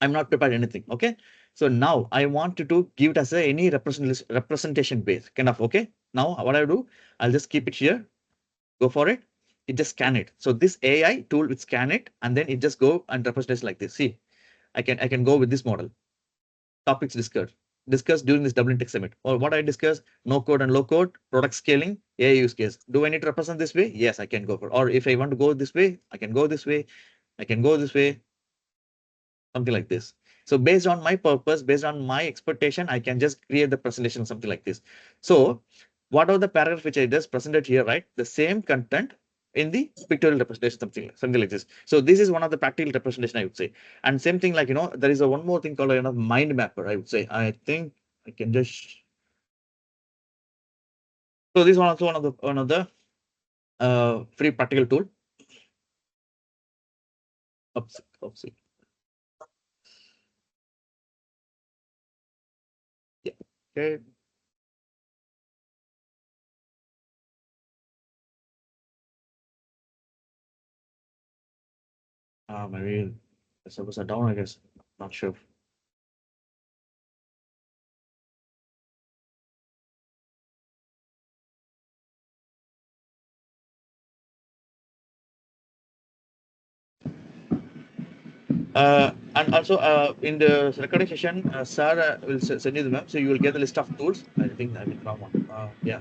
I'm not prepared anything. Okay, so now I want to give it as any representation base kind of. Okay, now what I do, I'll just keep it here. Go for it. It just scan it. So this AI tool will scan it, and then it just go and represent it like this. See, I can go with this model. Topics discussed during this Dublin Tech Summit. Or what I discussed, no code and low code, product scaling, AI use case. Do I need to represent this way? Yes, I can go for it. Or if I want to go this way, I can go this way. I can go this way, something like this. So based on my purpose, based on my expectation, I can just create the presentation, something like this. So what are the paragraph which I just presented here, right? The same content in the pictorial representation, something like this. So this is one of the practical representation, I would say. And same thing, like, there is a one more thing called mind mapper, I would say. I think I can just. So this one also one of the free practical tool. Oops. Yeah. Okay. Maybe the servers are down, I guess. Not sure. And also in the recording session, Sarah will send you the map, so you will get the list of tools. I think I mean wrong one. Yeah.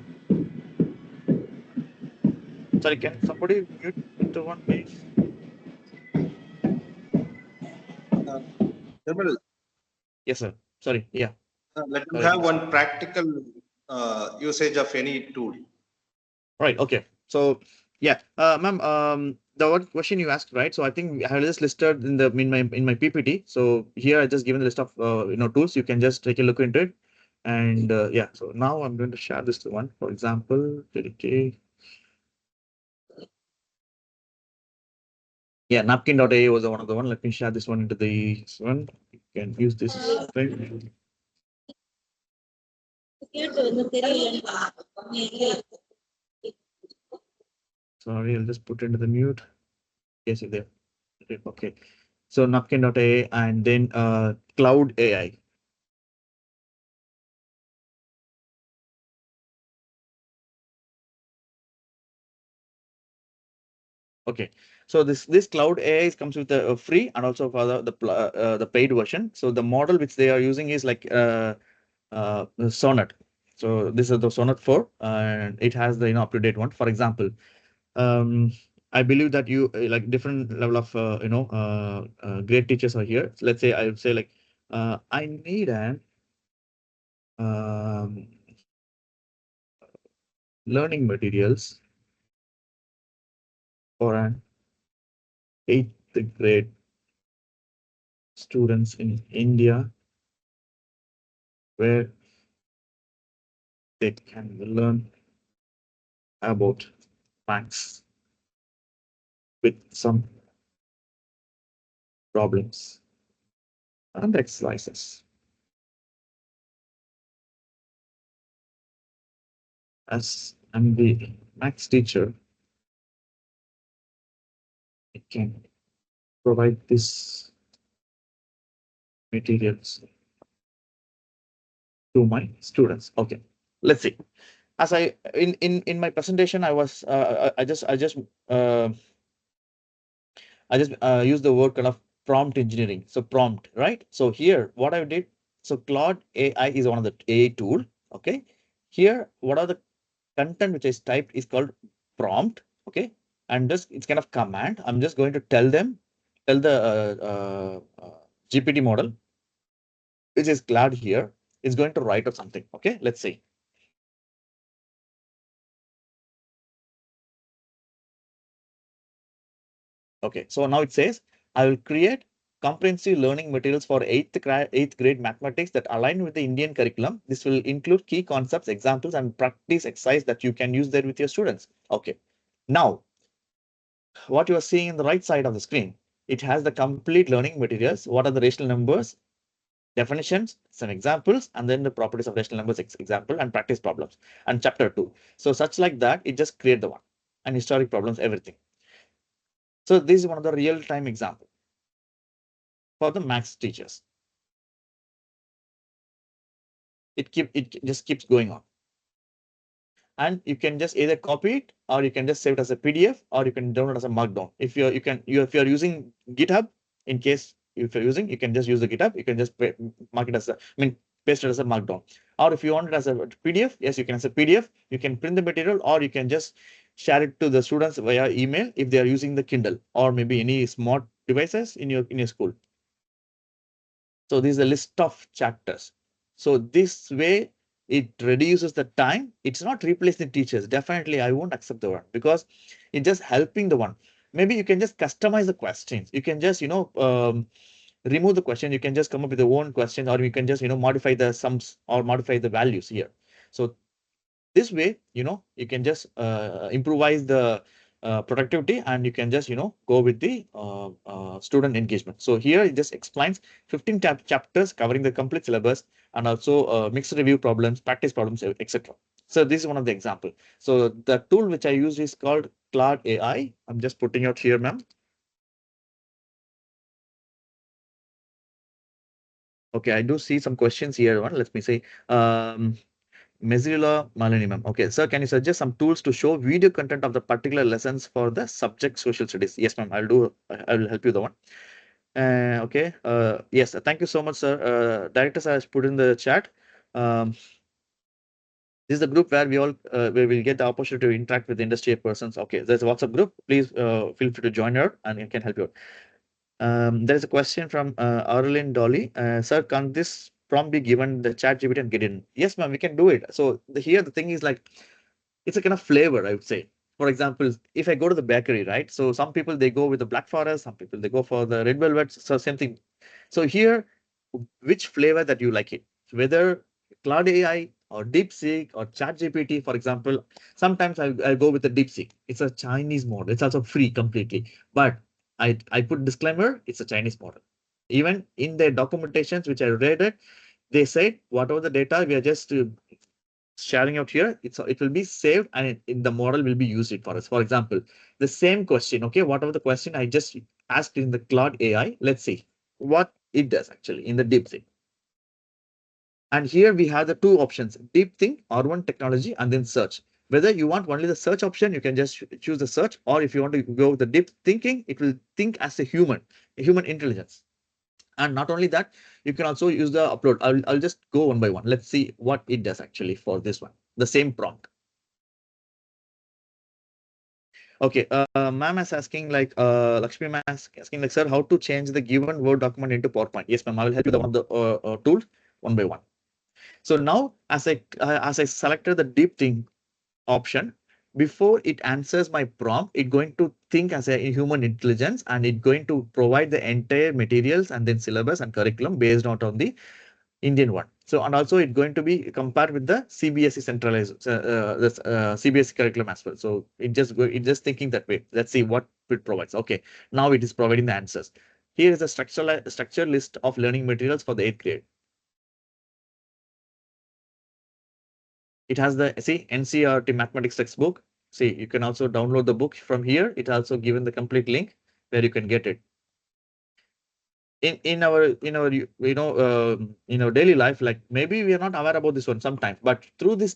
Sorry, can somebody mute the one, please? Nirmal, Yes, sir. Sorry. Yeah. let me Sorry. have one practical usage of any tool. Right. Okay. So yeah, ma'am. The one question you asked, right? So I think I have just listed in my PPT. So here I just given the list of tools. You can just take a look into it. And yeah. So now I'm going to share this to one. For example, dedicate. Yeah, napkin.ai was one of the one. Let me share this one into this one. You can use this thing. Sorry, I'll just put it into the mute. Yes, it's there. Okay. So napkin.ai and then cloud AI. Okay, so this cloud AI comes with a free and also for the paid version. So the model which they are using is like Sonnet. So this is the Sonnet 4, and it has the up to date one. For example, um, I believe that you like different level of great teachers are here. So let's say I would say like I need an um, learning materials for an eighth grade students in India where they can learn about facts with some problems and exercises. As I'm the maths teacher, I can provide this materials to my students. Okay, let's see. As in my presentation, I was uh, I just use the word kind of prompt engineering. So prompt, right? So here, what I did, so Claude AI is one of the AI tool. Okay. Here, what are the content which is typed is called prompt. Okay. And just it's kind of command. I'm just going to tell them tell the GPT model, which is Claude here, is going to write out something. Okay, let's see. Okay, so now it says, I will create comprehensive learning materials for eighth grade mathematics that align with the Indian curriculum. This will include key concepts, examples, and practice exercise that you can use there with your students. Okay, now what you are seeing in the right side of the screen, it has the complete learning materials. What are the rational numbers, definitions, some examples, and then the properties of rational numbers example and practice problems and chapter 2. So such like that, it just create the one and historic problems, everything. So this is one of the real-time example for the maths teachers. It just keeps going on. And you can just either copy it or you can just save it as a PDF or you can download as a markdown. If you're using GitHub, in case if you're using, you can just use the GitHub. You can just mark it as paste it as a markdown. Or if you want it as a PDF, yes, you can as a PDF. You can print the material or you can just share it to the students via email if they are using the Kindle or maybe any smart devices in your school. So this is a list of chapters. So this way it reduces the time. It's not replacing the teachers. Definitely, I won't accept the one because it's just helping the one. Maybe you can just customize the questions. You can just, remove the question. You can just come up with your own question, or you can just, modify the sums or modify the values here. So this way, you can just improvise the productivity and you can just, go with the student engagement. So here it just explains 15 chapters covering the complete syllabus and also mixed review problems, practice problems, etc. So this is one of the example. So the tool which I use is called Claude AI. I'm just putting out here, ma'am. Okay, I do see some questions here. Let me see. Mezrila Malini, ma'am. Okay, sir, can you suggest some tools to show video content of the particular lessons for the subject social studies? Yes, ma'am. I will help you the one. Okay. Yes. Thank you so much, sir. Directors has put in the chat. This is the group where we will get the opportunity to interact with industry persons. Okay, there's a WhatsApp group. Please feel free to join her, and it can help you out. There is a question from Arlene Dolly. Sir, can this prompt be given the chat GPT and get in? Yes, ma'am, we can do it. So here the thing is like, it's a kind of flavor, I would say. For example, if I go to the bakery, right? So some people, they go with the black forest, some people, they go for the red velvet. So same thing. So here, which flavor that you like it, whether Cloud AI or DeepSeek or ChatGPT, for example, sometimes I go with the DeepSeek. It's a Chinese model. It's also free completely. But I put disclaimer, it's a Chinese model. Even in their documentations, which I read it, they said whatever the data we are just sharing out here, it will be saved and in the model will be used it for us. For example, the same question, okay, whatever the question I just asked in the Cloud AI, let's see what it does actually in the DeepSeek. And here we have the two options, deep think, R1 technology, and then search. Whether you want only the search option, you can just choose the search, or if you want to go with the deep thinking, it will think as a human intelligence. And not only that, you can also use the upload. I'll just go one by one. Let's see what it does actually for this one, the same prompt. Okay, ma'am is asking like, Lakshmi ma'am is asking like, sir, how to change the given Word document into PowerPoint? Yes, ma'am, I will help you with one of the tools one by one. So now as I selected the deep think option, before it answers my prompt, it's going to think as a human intelligence and it's going to provide the entire materials and then syllabus and curriculum based out on the Indian one. So, and also it's going to be compared with the CBSE centralized, CBSE curriculum as well. So it's just thinking that way. Let's see what it provides. Okay, now it is providing the answers. Here is a structured list of learning materials for the 8th grade. It has the NCERT mathematics textbook. See, you can also download the book from here. It also given the complete link where you can get it. In our daily life, like maybe we are not aware about this one sometimes, but through this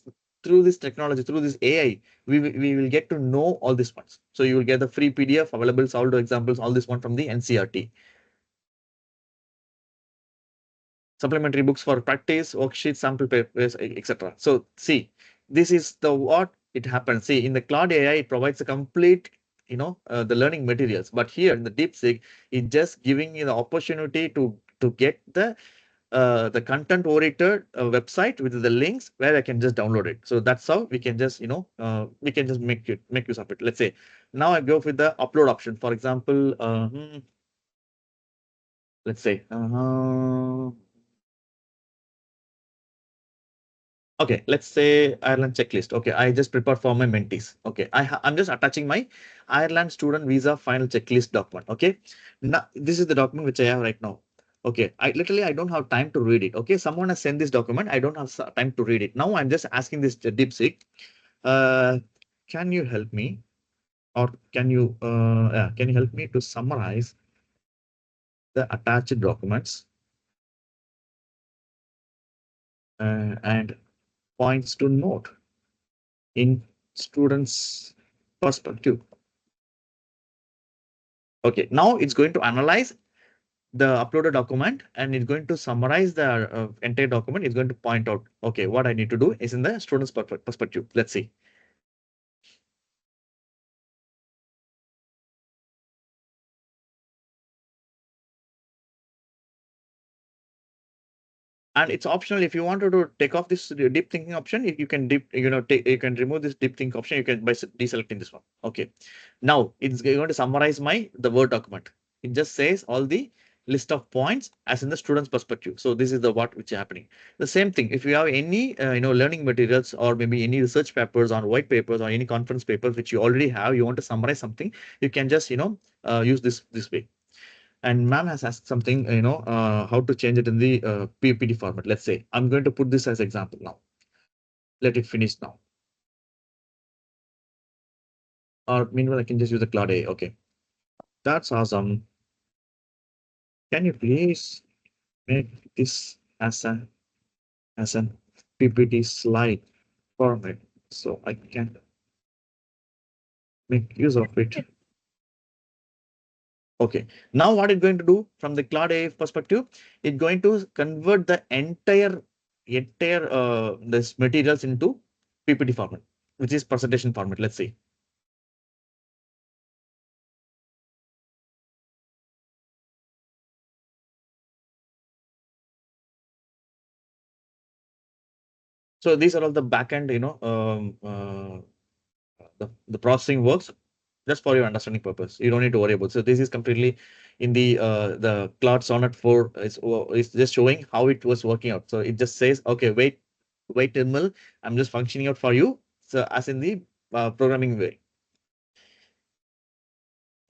technology, through this AI, we will get to know all these ones. So you will get the free PDF available, solved examples, all this one from the NCERT. Supplementary books for practice, worksheets, sample papers, etc. So see, this is the what it happens. See, in the Cloud AI, it provides a complete the learning materials. But here in the DeepSeek, it's just giving you the opportunity to get the content oriented website with the links where I can just download it. So that's how we can just we can just make use of it. Let's say now I go with the upload option. For example, let's say okay, let's say Ireland checklist. Okay, I just prepared for my mentees. Okay, I'm just attaching my Ireland student visa final checklist document. Okay, now this is the document which I have right now. Okay, I don't have time to read it. Okay, someone has sent this document. I don't have time to read it. Now I'm just asking this DeepSeek. Can you help me, or can you help me to summarize the attached documents and points to note in students' perspective. Okay, now it's going to analyze the uploaded document and it's going to summarize the entire document. It's going to point out, okay, what I need to do is in the student's perspective. Let's see. And it's optional. If you wanted to take off this deep thinking option, you can you can remove this deep think option. You can by deselecting this one. Okay. Now it's going to summarize the Word document. It just says all the list of points as in the student's perspective. So this is the what which is happening. The same thing. If you have any learning materials or maybe any research papers on white papers or any conference papers which you already have, you want to summarize something, you can just use this way. And ma'am has asked something, how to change it in the PPT format. Let's say I'm going to put this as example now. Let it finish now. Or meanwhile, I can just use the Cloud AI. Okay, that's awesome. Can you please make this as an PPT slide format so I can make use of it? Okay, now what it's going to do from the Cloud AI perspective, it's going to convert the entire this materials into PPT format, which is presentation format. Let's see. So these are all the backend, the processing works just for your understanding purpose. You don't need to worry about. So this is completely in the Cloud Sonnet 4 is just showing how it was working out. So it just says, okay, wait a minute, I'm just functioning out for you. So as in the programming way.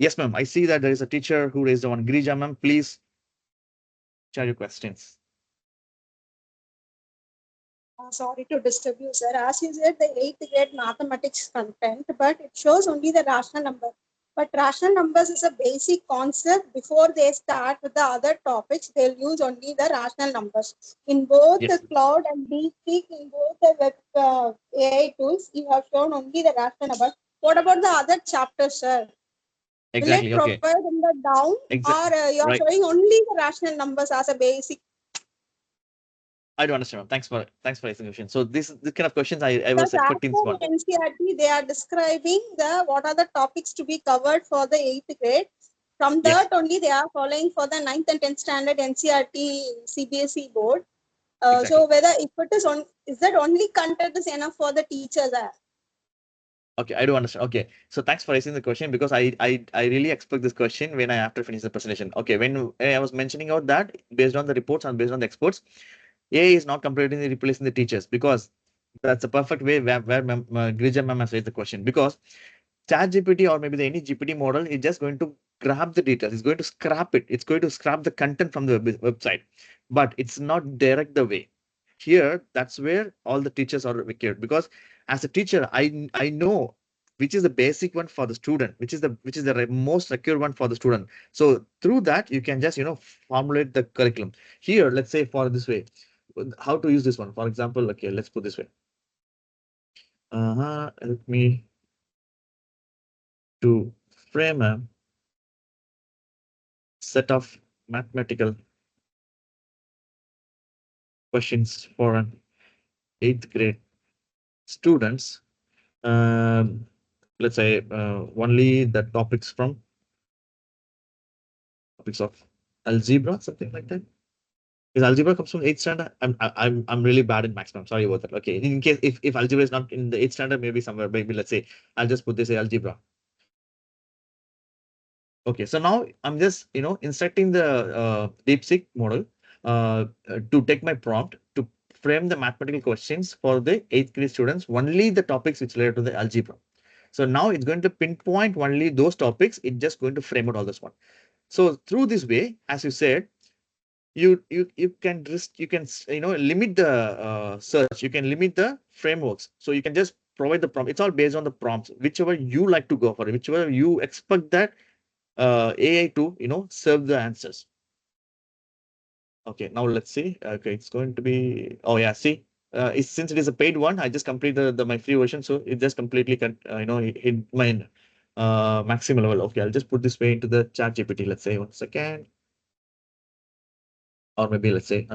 Yes, ma'am. I see that there is a teacher who raised one. Girija, ma'am, please share your questions. Sorry to disturb you, sir. As you said, the 8th grade mathematics content, but it shows only the rational number. But rational numbers is a basic concept. Before they start with the other topics, they'll use only the rational numbers. In both Yes. the cloud and DeepSeek, in both the web AI tools, you have shown only the rational numbers. What about the other chapters, sir? Exactly. Will it Okay. provide in the down, Exactly. or you are Right. showing only the rational numbers as a basic? I don't understand. Ma'am. Thanks for asking the question. So this kind of questions I Because was expecting this after one. NCRT, they are describing what are the topics to be covered for the 8th grade. From Yes. that only they are following for the 9th and 10th standard NCRT CBSE board. Exactly. So whether if it is that only content is enough for the teachers? Okay, I do understand. Okay, so thanks for raising the question because I really expect this question when I after finish the presentation. Okay, when I was mentioning out that based on the reports and based on the experts, AI is not completely replacing the teachers because that's a perfect way where Girija ma'am has raised the question because ChatGPT or maybe the any GPT model is just going to grab the details. It's going to scrap it. It's going to scrap the content from the website, but it's not direct the way. Here, that's where all the teachers are wicked because as a teacher, I know which is the basic one for the student, which is the most secure one for the student. So through that, you can just formulate the curriculum. Here, let's say for this way, how to use this one. For example, okay, let's put this way. Help me to frame a set of mathematical questions for an 8th grade students. Um, let's say only the topics of algebra, something like that. Because algebra comes from 8th standard. I'm really bad in maths. I'm sorry about that. Okay, in case if algebra is not in the 8th standard, maybe somewhere, maybe let's say I'll just put this algebra. Okay, so now I'm just instructing the DeepSeek model to take my prompt to frame the mathematical questions for the 8th grade students, only the topics which relate to the algebra. So now it's going to pinpoint only those topics. It's just going to frame out all this one. So through this way, as you said, you can limit the search. You can limit the frameworks. So you can just provide the prompt. It's all based on the prompts, whichever you like to go for, whichever you expect that AI to serve the answers. Okay, now let's see. Okay, it's going to be, oh yeah, see, since it is a paid one, I just completed my free version, so it just completely hit my maximum level. Okay, I'll just put this way into the chat GPT. Let's say 1 second, or maybe let's say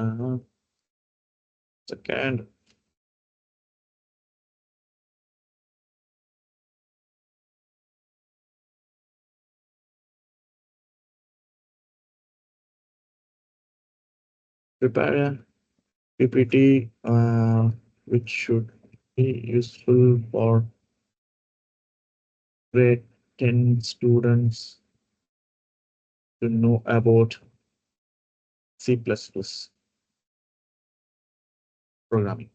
second. Prepare a PPT which should be useful for grade 10 students to know about C++ programming.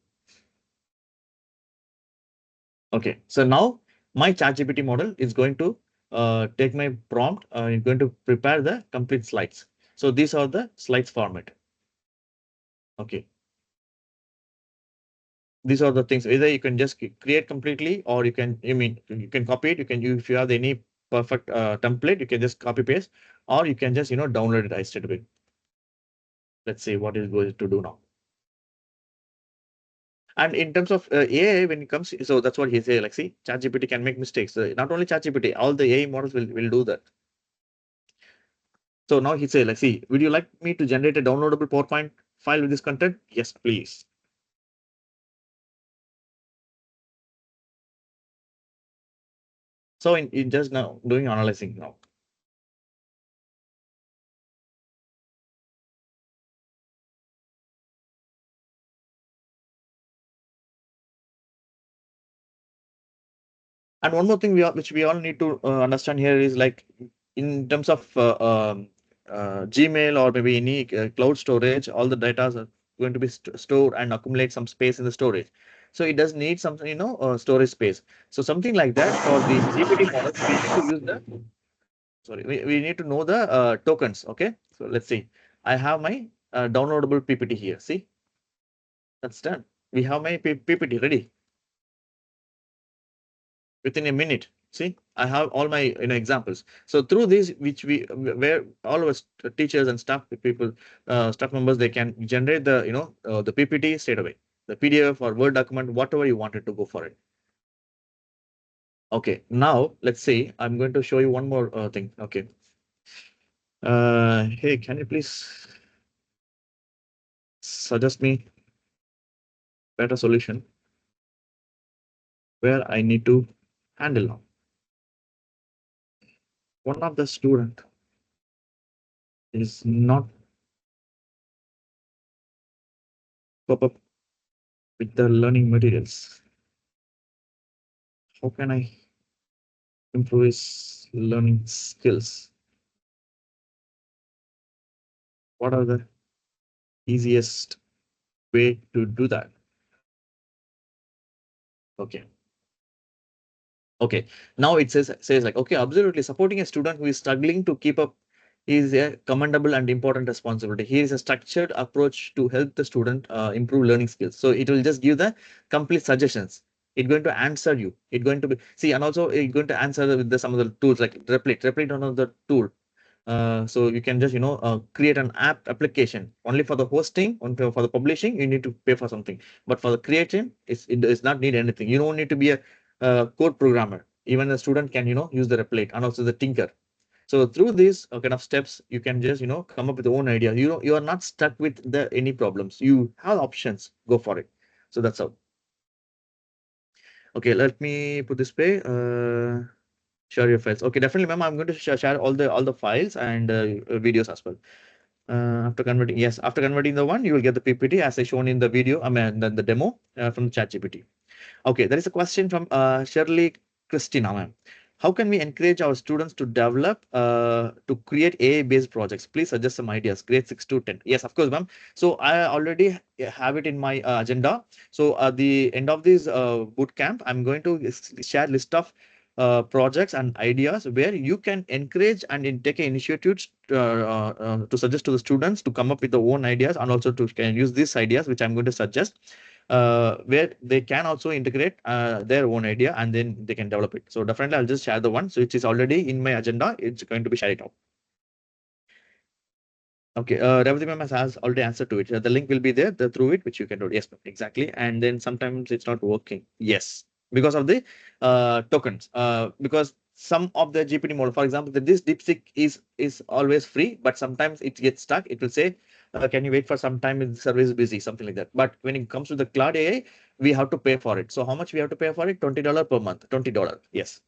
Okay, so now my ChatGPT model is going to take my prompt. It's going to prepare the complete slides. So these are the slides format. Okay. These are the things. Either you can just create completely, or you can, you can copy it. You can, if you have any perfect template, you can just copy paste, or you can just download it straight away. Let's see what is going to do now. And in terms of AI, when it comes, so that's what he said. Like, see, ChatGPT can make mistakes. Not only ChatGPT, all the AI models will do that. So now he said, like, see, would you like me to generate a downloadable PowerPoint file with this content? Yes, please. So in just now doing analyzing now. And one more thing which we all need to understand here is, like, in terms of Gmail or maybe any cloud storage, all the data are going to be stored and accumulate some space in the storage. So it does need some storage space. So something like that for the GPT models, we need to use the we need to know the tokens. Okay, so let's see. I have my downloadable PPT here. See, that's done. We have my PPT ready within a minute. See, I have all my examples. So through this, which where all of us teachers and staff people, staff members, they can generate the the PPT straight away, the PDF or Word document, whatever you wanted to go for it. Okay, now let's see. I'm going to show you one more thing. Okay. Hey, can you please suggest me better solution where I need to handle now? One of the student is not cope up with the learning materials. How can I improve his learning skills? What are the easiest way to do that? Okay. Okay. Now it says like, okay, absolutely, supporting a student who is struggling to keep up is a commendable and important responsibility. Here is a structured approach to help the student improve learning skills. So it will just give the complete suggestions. It's going to answer you. It's going to be, see, and also it's going to answer with some of the tools like Replit, one of the tool. So you can just create an application only for the hosting, for the publishing. You need to pay for something, but for the creating, it does not need anything. You don't need to be a code programmer. Even a student can use the Replit and also the Tinker. So through these kind of steps, you can just come up with your own idea. You are not stuck with any problems. You have options. Go for it. So that's how. Okay, let me put this way. Share your files. Okay, definitely, ma'am. I'm going to share all the files and videos as well. After converting, yes, after converting the one, you will get the PPT as I shown in the video. I mean, the demo from ChatGPT. Okay, there is a question from Shirley Christina, ma'am. How can we encourage our students to develop, to create AI-based projects? Please suggest some ideas. Grade 6 to 10. Yes, of course, ma'am. So I already have it in my agenda. So at the end of this boot camp, I'm going to share list of projects and ideas where you can encourage and take initiatives to suggest to the students to come up with their own ideas, and also to can use these ideas which I'm going to suggest, where they can also integrate their own idea and then they can develop it. So definitely I'll just share the one. So it is already in my agenda. It's going to be shared out. Okay, Revati ma'am has already answered to it. The link will be there through it, which you can do. Yes, exactly. And then sometimes it's not working. Yes, because of the tokens. Because some of the GPT model, for example, this DeepSeek is always free, but sometimes it gets stuck. It will say, can you wait for some time? The service is busy, something like that. But when it comes to the cloud AI, we have to pay for it. So how much we have to pay for it? $20 per month. $20. Yes.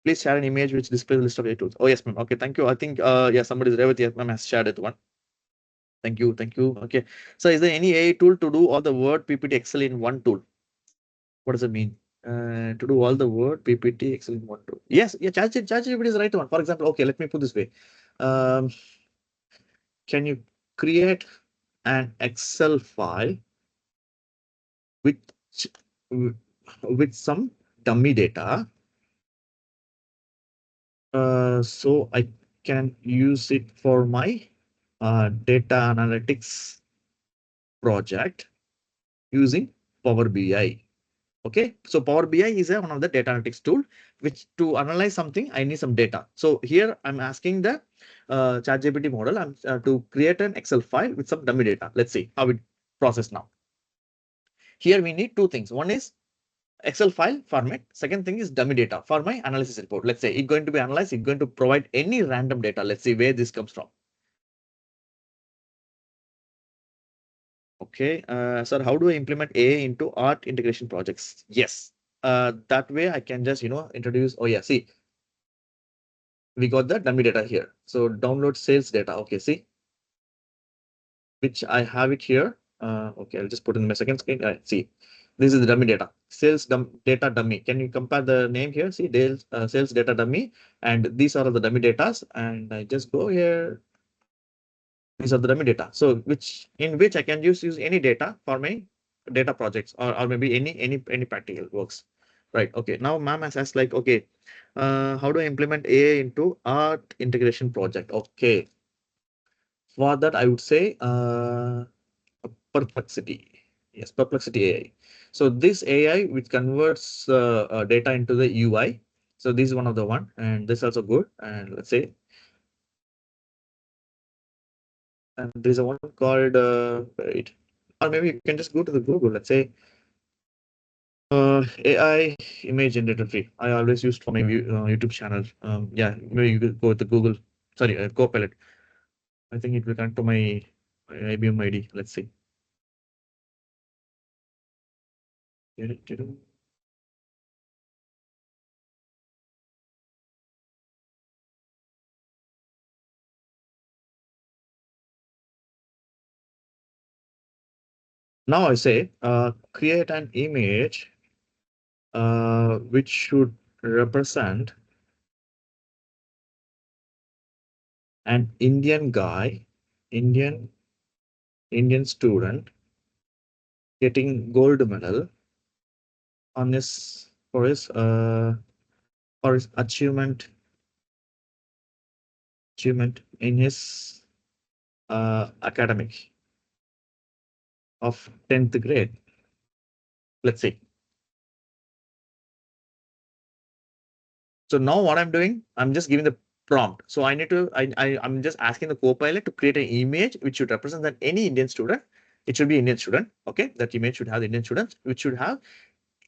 Please share an image which displays the list of AI tools. Oh, yes, ma'am. Okay, thank you. I think, yeah, somebody's Revati ma'am has shared it one. Thank you. Thank you. Okay. So is there any AI tool to do all the Word, PPT, Excel in one tool? What does it mean? To do all the Word, PPT, Excel in one tool. Yes, yeah, ChatGPT is the right one. For example, okay, let me put this way. Can you create an Excel file with with some dummy data, so I can use it for my data analytics project using Power BI? Okay, so Power BI is one of the data analytics tool, which to analyze something, I need some data. So here I'm asking the ChatGPT model to create an Excel file with some dummy data. Let's see how it process now. Here we need two things. One is Excel file format. Second thing is dummy data for my analysis report. Let's say it's going to be analyzed. It's going to provide any random data. Let's see where this comes from. Okay, sir, how do I implement AI into art integration projects? Yes, that way I can just, introduce. Oh yeah, see, we got the dummy data here. So download sales data. Okay, see, which I have it here. Okay, I'll just put in my second screen. See, this is the dummy data. Sales data dummy. Can you compare the name here? See, sales data dummy, and these are the dummy datas. And I just go here. These are the dummy data. So which I can use any data for my data projects, or maybe any practical works. Right. Okay. Now ma'am has asked like, okay, how do I implement AI into art integration project? Okay. For that, I would say Perplexity. Yes, Perplexity AI. So this AI which converts data into the UI. So this is one of the one, and this is also good. And let's say, and there's a one called wait, or maybe you can just go to the Google. Let's say AI image generator free. I always used for my YouTube channel. Yeah, maybe you could go with the Google. Sorry, Copilot. I think it will connect to my IBM ID. Let's see. Now I say create an image which should represent an Indian guy, Indian student getting gold medal on his for his achievement in his academic of 10th grade. Let's see. So now what I'm doing, I'm just giving the prompt. So I need to, I'm just asking the Copilot to create an image which should represent that any Indian student. It should be Indian student. Okay, that image should have the Indian students, which should have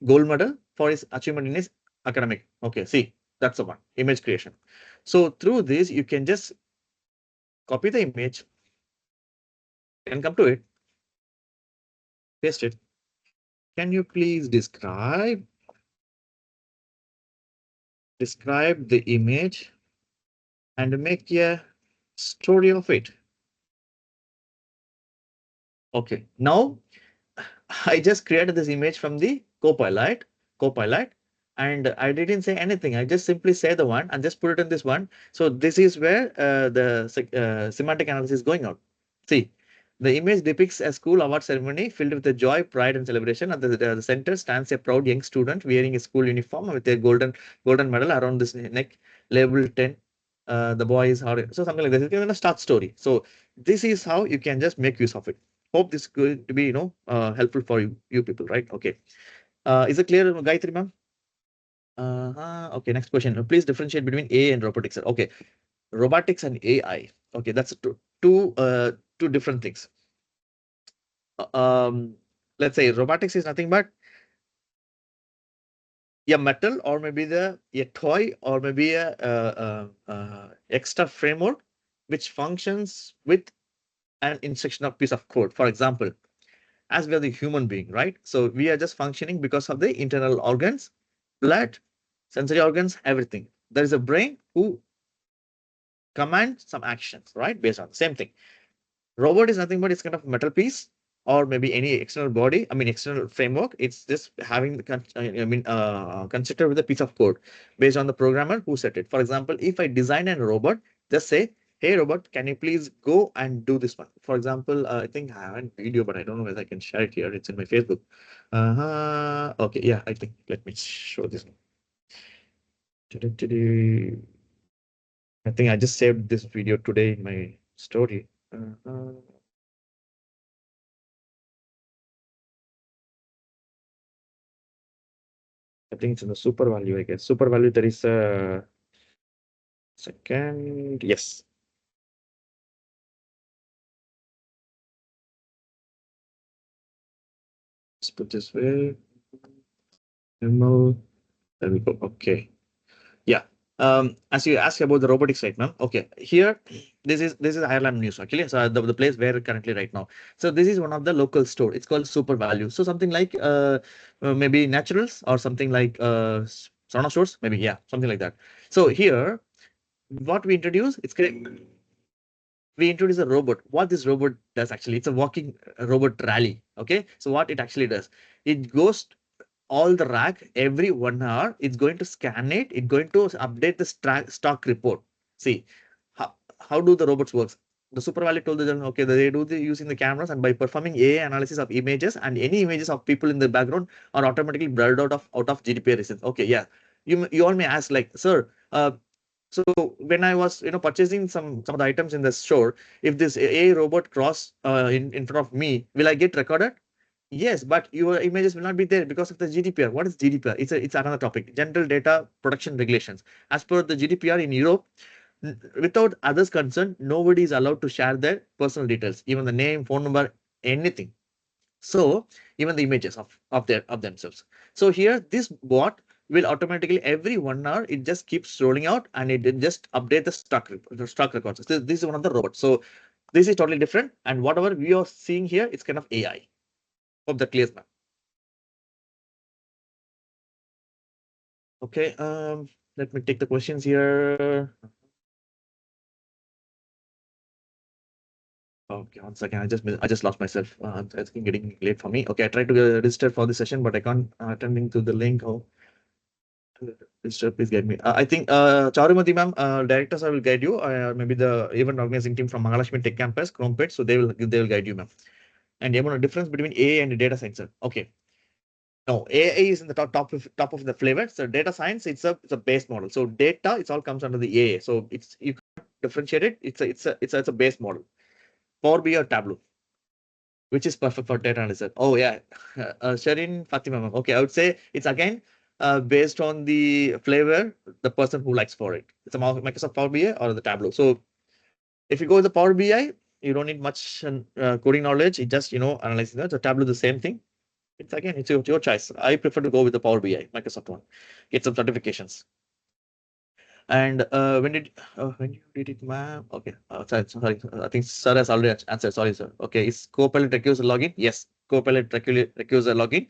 gold medal for his achievement in his academic. Okay, see, that's the one, image creation. So through this, you can just copy the image and come to it, paste it, can you please describe the image and make a story of it? Okay, now I just created this image from the Copilot, and I didn't say anything. I just simply say the one and just put it in this one. So this is where the semantic analysis is going out. See, the image depicts a school award ceremony filled with the joy, pride, and celebration. At the center stands a proud young student wearing a school uniform with a golden medal around his neck, labeled 10. The boy is hard. So something like this. It's kind of a start story. So this is how you can just make use of it. Hope this is going to be helpful for you people, right? Okay. Is it clear, Gayatri ma'am? Okay, next question. Please differentiate between AI and robotics. Okay, robotics and AI. Okay, that's two different things. Let's say robotics is nothing but a metal, or maybe a toy, or maybe a extra framework which functions with an instruction of piece of code. For example, as we are the human being, right? So we are just functioning because of the internal organs, blood, sensory organs, everything. There is a brain who commands some actions, right? Based on the same thing. Robot is nothing but it's kind of metal piece, or maybe any external body, I mean external framework. It's just having the constructed with a piece of code based on the programmer who set it. For example, if I design a robot, just say, hey robot, can you please go and do this one? For example, I think I have a video, but I don't know whether I can share it here. It's in my Facebook. Okay, yeah, I think let me show this one. I think I just saved this video today in my story. I think it's in the super value, I guess. Super value, there is a second. Yes. Let's put this way. Demo. There we go. Okay. Yeah. As you asked about the robotics right now. Okay. Here, this is Ireland news actually. So the place where we're currently right now. So this is one of the local store. It's called Super Value. So something like maybe naturals, or something like Sarana stores. Maybe, yeah, something like that. So here, what we introduce, it's correct. We introduce a robot. What this robot does actually, it's a walking robot rally. Okay, so what it actually does, it goes all the rack every 1 hour. It's going to scan it. It's going to update the stock report. See, how do the robots works? The Super Valley told them, okay, they do the using the cameras, and by performing AI analysis of images, and any images of people in the background are automatically blurred out of GDPR reasons. Okay, yeah. You all may ask like, sir, so when I was purchasing some of the items in the store, if this AI robot cross in front of me, will I get recorded? Yes, but your images will not be there because of the GDPR. What is GDPR? It's another topic. General Data Protection Regulations. As per the GDPR in Europe, without others' consent, nobody is allowed to share their personal details, even the name, phone number, anything. So even the images of themselves. So here this bot will automatically every 1 hour it just keeps rolling out, and it just update the stock records. This is one of the robots. So this is totally different, and whatever we are seeing here, it's kind of AI. Hope that clears now. Okay, let me take the questions here. Okay, one second. I just lost myself. It's getting late for me. Okay, I tried to register for the session, but I can't attending to the link. Oh, register, please guide me. I think Charumati ma'am, directors, I will guide you. Maybe the event organizing team from Mahalakshmi Tech Campus, Chromepet, so they will guide you, ma'am. And you know difference between AI and data science. Okay. No, AI is in the top of the flavor. So data science, it's a base model. So data, it all comes under the AI. So you can't differentiate it. It's a base model. Power BI or Tableau, which is perfect for data analysis. Oh yeah, Sharin Fatima. Ma'am. Okay, I would say it's again based on the flavor, the person who likes for it. It's a Microsoft Power BI or the Tableau. So if you go with the Power BI, you don't need much coding knowledge. It just analyzing that. The Tableau, the same thing. It's your choice. I prefer to go with the Power BI, Microsoft one. Get some certifications. And when you did it, ma'am? Okay, sorry. I think sir has already answered. Sorry, sir. Okay, is Copilot requires a login? Yes, Copilot requires a login.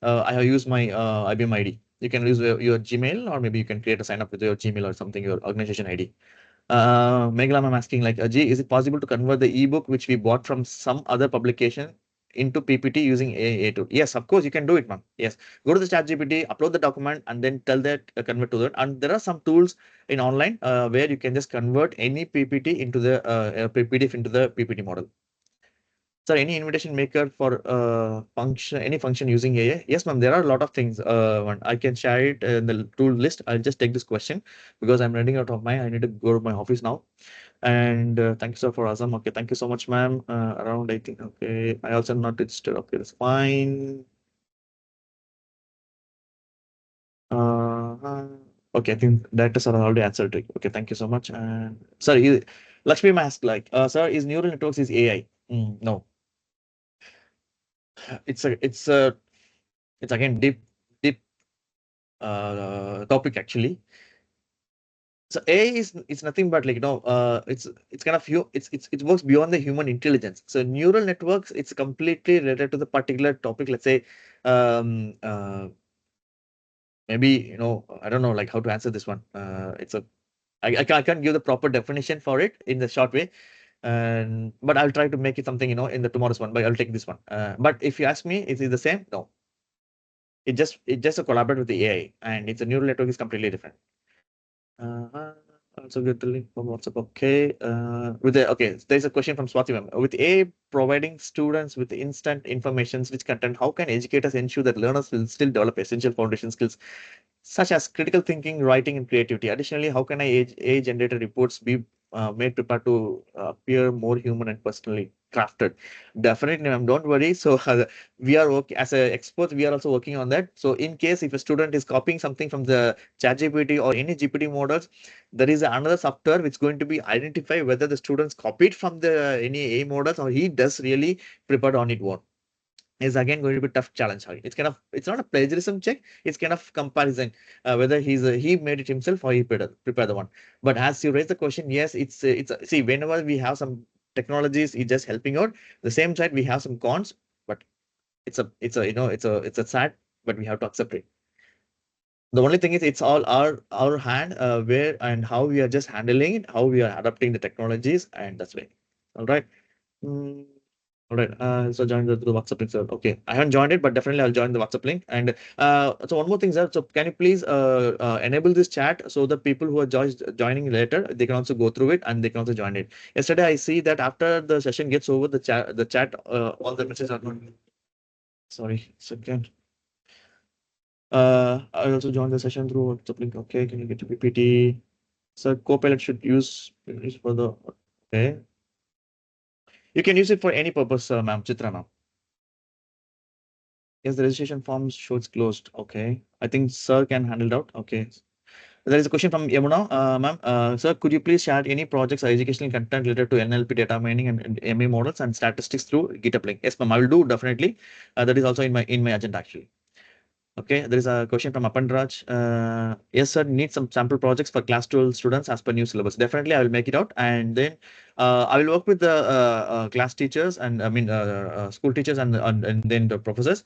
I have used my IBM ID. You can use your Gmail, or maybe you can create a sign up with your Gmail or something, your organization ID. Meglam, I'm asking like, G, is it possible to convert the ebook which we bought from some other publication into PPT using a tool? Yes, of course you can do it, ma'am. Yes, go to the chat GPT, upload the document, and then tell that convert to that. And there are some tools in online where you can just convert any PPT into the PDF into the PPT model. Sir, any invitation maker for function, any function using AI? Yes, ma'am. There are a lot of things. I can share it in the tool list. I'll just take this question because I'm running out of mine. I need to go to my office now. And thank you, sir, for Azam. Okay, thank you so much, ma'am. Around 18. Okay, I also not registered. Okay, that's fine. Okay, I think directors are already answered it. Okay, thank you so much. And sir, Lakshmi asked like, sir, is neural networks is AI? No, it's again deep topic actually. So AI is nothing but like it's kind of it works beyond the human intelligence. So neural networks, it's completely related to the particular topic. Let's say maybe I don't know like how to answer this one. I can't give the proper definition for it in the short way. And but I'll try to make it something in the tomorrow's one. But I'll take this one. But if you ask me, is it the same? No. It just a collaborate with the AI, and it's a neural network is completely different. Also get the link from WhatsApp. Okay. There's a question from Swati ma'am. With AI providing students with instant information rich content, how can educators ensure that learners will still develop essential foundation skills such as critical thinking, writing, and creativity? Additionally, how can AI generated reports be made prepared to appear more human and personally crafted? Definitely, ma'am. Don't worry. So we are working as a expert. We are also working on that. So in case if a student is copying something from the ChatGPT or any GPT models, there is another software which is going to be identify whether the students copied from the any AI models or he does really prepared on it one. Is again going to be tough challenge. It's not a plagiarism check. It's kind of comparison whether he made it himself or he prepared the one. But as you raise the question, yes, it's see, whenever we have some technologies, it's just helping out. The same side we have some cons, but it's a sad, but we have to accept it. The only thing is it's all our hand, where and how we are just handling it, how we are adapting the technologies, and that's way. All right. Mm, all right. So join the WhatsApp link, sir. Okay, I haven't joined it, but definitely I'll join the WhatsApp link. And so one more thing, sir. So can you please enable this chat so that people who are joining later, they can also go through it and they can also join it. Yesterday I see that after the session gets over, the chat all the messages are not. Sorry, second. I also joined the session through WhatsApp link. Okay, can you get to PPT? So Copilot should use for the okay. You can use it for any purpose, ma'am. Chitra, ma'am. Yes, the registration form shows closed. Okay, I think sir can handle it out. Okay. There is a question from Yamuna, ma'am. Sir, could you please share any projects or educational content related to NLP data mining and MA models and statistics through GitHub link? Yes, ma'am. I will do definitely. That is also in my agenda actually. Okay, there is a question from Apandraj. Yes, sir, need some sample projects for class 12 students as per new syllabus. Definitely, I will make it out. And then I will work with the class teachers and I mean, school teachers and then the professors.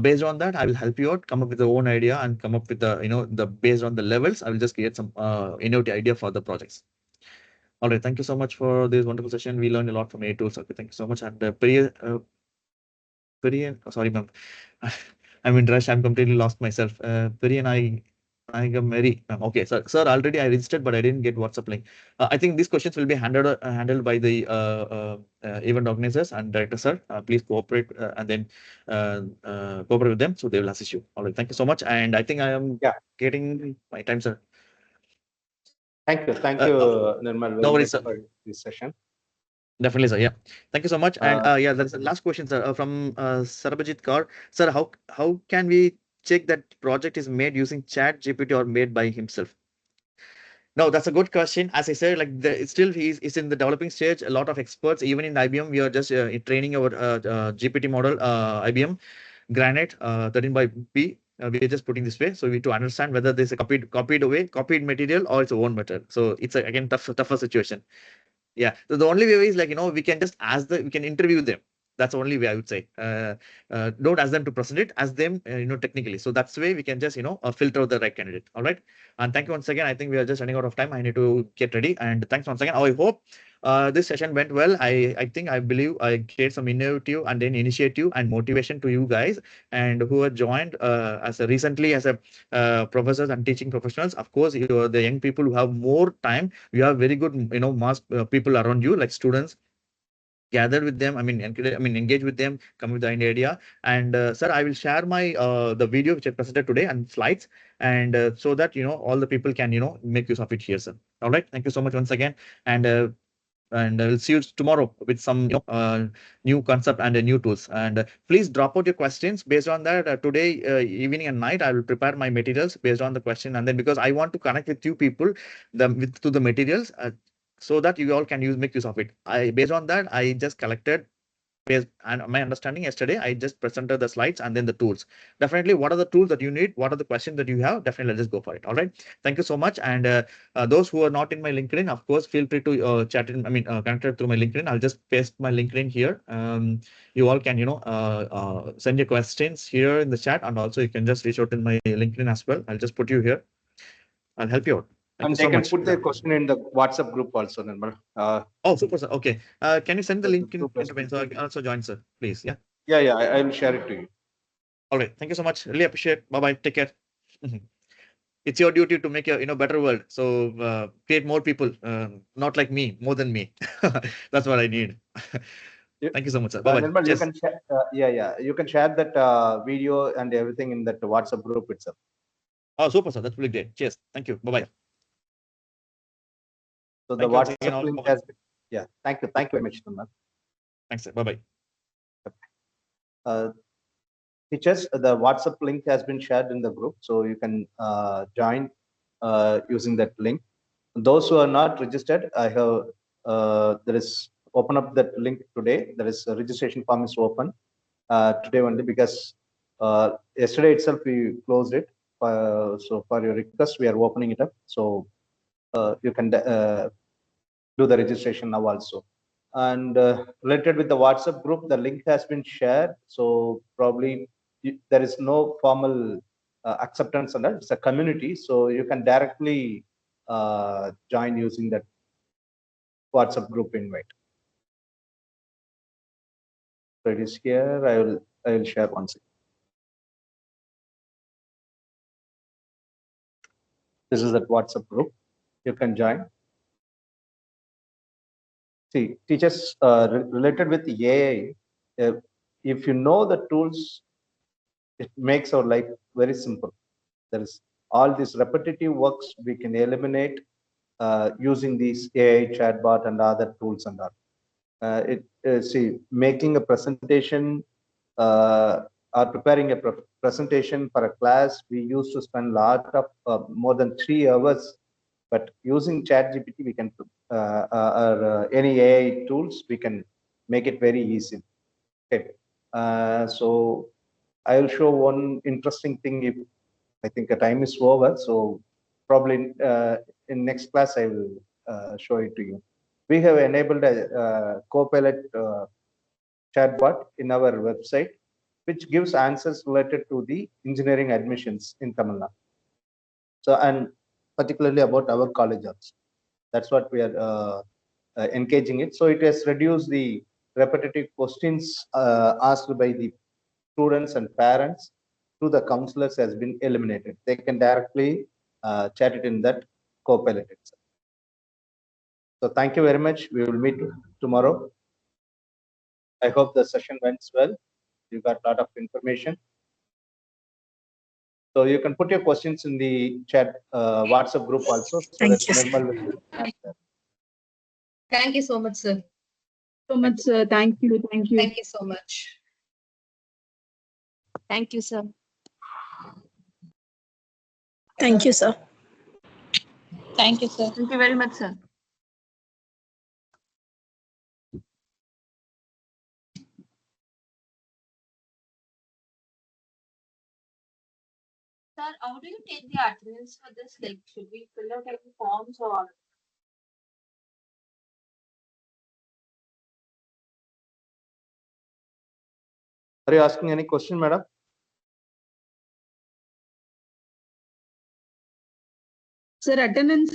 Based on that, I will help you out, come up with the own idea and come up with the based on the levels. I will just create some innovative idea for the projects. All right, thank you so much for this wonderful session. We learned a lot from A tools. Okay, thank you so much. And sorry, ma'am. I'm in rush. I'm completely lost myself. Periyan, I got Mary. Okay, sir, already I registered, but I didn't get WhatsApp link. I think these questions will be handled by the event organizers and director, sir. Please cooperate and then cooperate with them, so they will assist you. All right, thank you so much. And I think I am getting my time, sir. Thank you, Nirmal, no very worries, much sir. for this session. Definitely, sir. Yeah. Thank you so much. And yeah, that's the last question, sir, from Sarabajit Kaur. Sir, how can we check that project is made using Chat GPT or made by himself? No, that's a good question. As I said, like it's still he's in the developing stage. A lot of experts, even in IBM, we are just training our GPT model, IBM Granite 13 by P. We are just putting this way, so we need to understand whether there's a copied material or it's a own material. So it's again tougher situation. Yeah. So the only way is like we can just we can interview them. That's the only way I would say. Don't ask them to present it, ask them, technically. So that's the way we can just, filter out the right candidate. All right. And thank you once again. I think we are just running out of time. I need to get ready. And thanks once again. I hope this session went well. I believe I gave some innovative and then initiative and motivation to you guys and who are joined recently as a professors and teaching professionals. Of course, you are the young people who have more time. You have very good, mass people around you, like students. Gather with them. Engage with them. Come with the idea. And sir, I will share my the video which I presented today and slides, and so that all the people can make use of it here, sir. All right. Thank you so much once again, and I'll see you tomorrow with some new concept and new tools. And please drop out your questions based on that. Today evening and night, I will prepare my materials based on the question, and then because I want to connect with you people, to the materials, so that you all can make use of it. Based on that, I just collected. And my understanding yesterday, I just presented the slides and then the tools. Definitely, what are the tools that you need? What are the questions that you have? Definitely, let's go for it. All right. Thank you so much. And those who are not in my LinkedIn, of course, feel free to chat in. Connect through my LinkedIn. I'll just paste my LinkedIn here. You all can, send your questions here in the chat, and also you can just reach out in my LinkedIn as well. I'll just put you here. I'll help you out. Thank And you they so can much. put their question in the WhatsApp group also, Nirmal. Oh, super, sir. Okay. Can you send the link in Super. intervene so I can also join, sir? Please. Yeah. Yeah, I will share it to you. All right. Thank you so much. Really appreciate. Bye bye. Take care. It's your duty to make a better world. So create more people, not like me, more than me. That's what I need. Thank you so much, sir. Bye bye. Nirmal, you Cheers. can share, you can share that video and everything in that WhatsApp group itself. Oh, super, sir. That's really great. Cheers. Thank you. Bye bye. So Thank the you once again, WhatsApp all. link Bye-bye. has been, thank you very much, Nirmal. Thanks, sir. Bye bye. Teachers, the WhatsApp link has been shared in the group, so you can join using that link. Those who are not registered, I have there is open up that link today. There is a registration form is open today only because yesterday itself we closed it. So for your request, we are opening it up. So you can do the registration now also. And related with the WhatsApp group, the link has been shared. So probably there is no formal acceptance on that. It's a community, so you can directly join using that WhatsApp group invite. So it is here. I will share once again. This is that WhatsApp group. You can join. See, teachers related with the AI, if you know the tools, it makes our life very simple. There is all these repetitive works we can eliminate using these AI chatbot and other tools and all. See, making a presentation or preparing a presentation for a class, we used to spend a lot of more than 3 hours. But using ChatGPT, we can or any AI tools, we can make it very easy. Okay, so I will show one interesting thing. If I think the time is over, so probably in next class I will show it to you. We have enabled a Copilot chatbot in our website, which gives answers related to the engineering admissions in Tamil Nadu. So, and particularly about our college also. That's what we are engaging it. So it has reduced the repetitive questions asked by the students and parents to the counselors has been eliminated. They can directly chat it in that Copilot itself. So thank you very much. We will meet tomorrow. I hope the session went well. You got a lot of information. So you can put your questions in the chat WhatsApp group also. So Thank you. Nirmal will answer. Thank you so much, sir. So much, sir. Thank you. Thank you. Thank you so much. Thank you, sir. Thank you, sir. Thank you, sir. Thank you very much, sir. Sir, how do you take the attendance for this? Like, should we fill out any forms or Are you asking any question, madam? Sir, attendance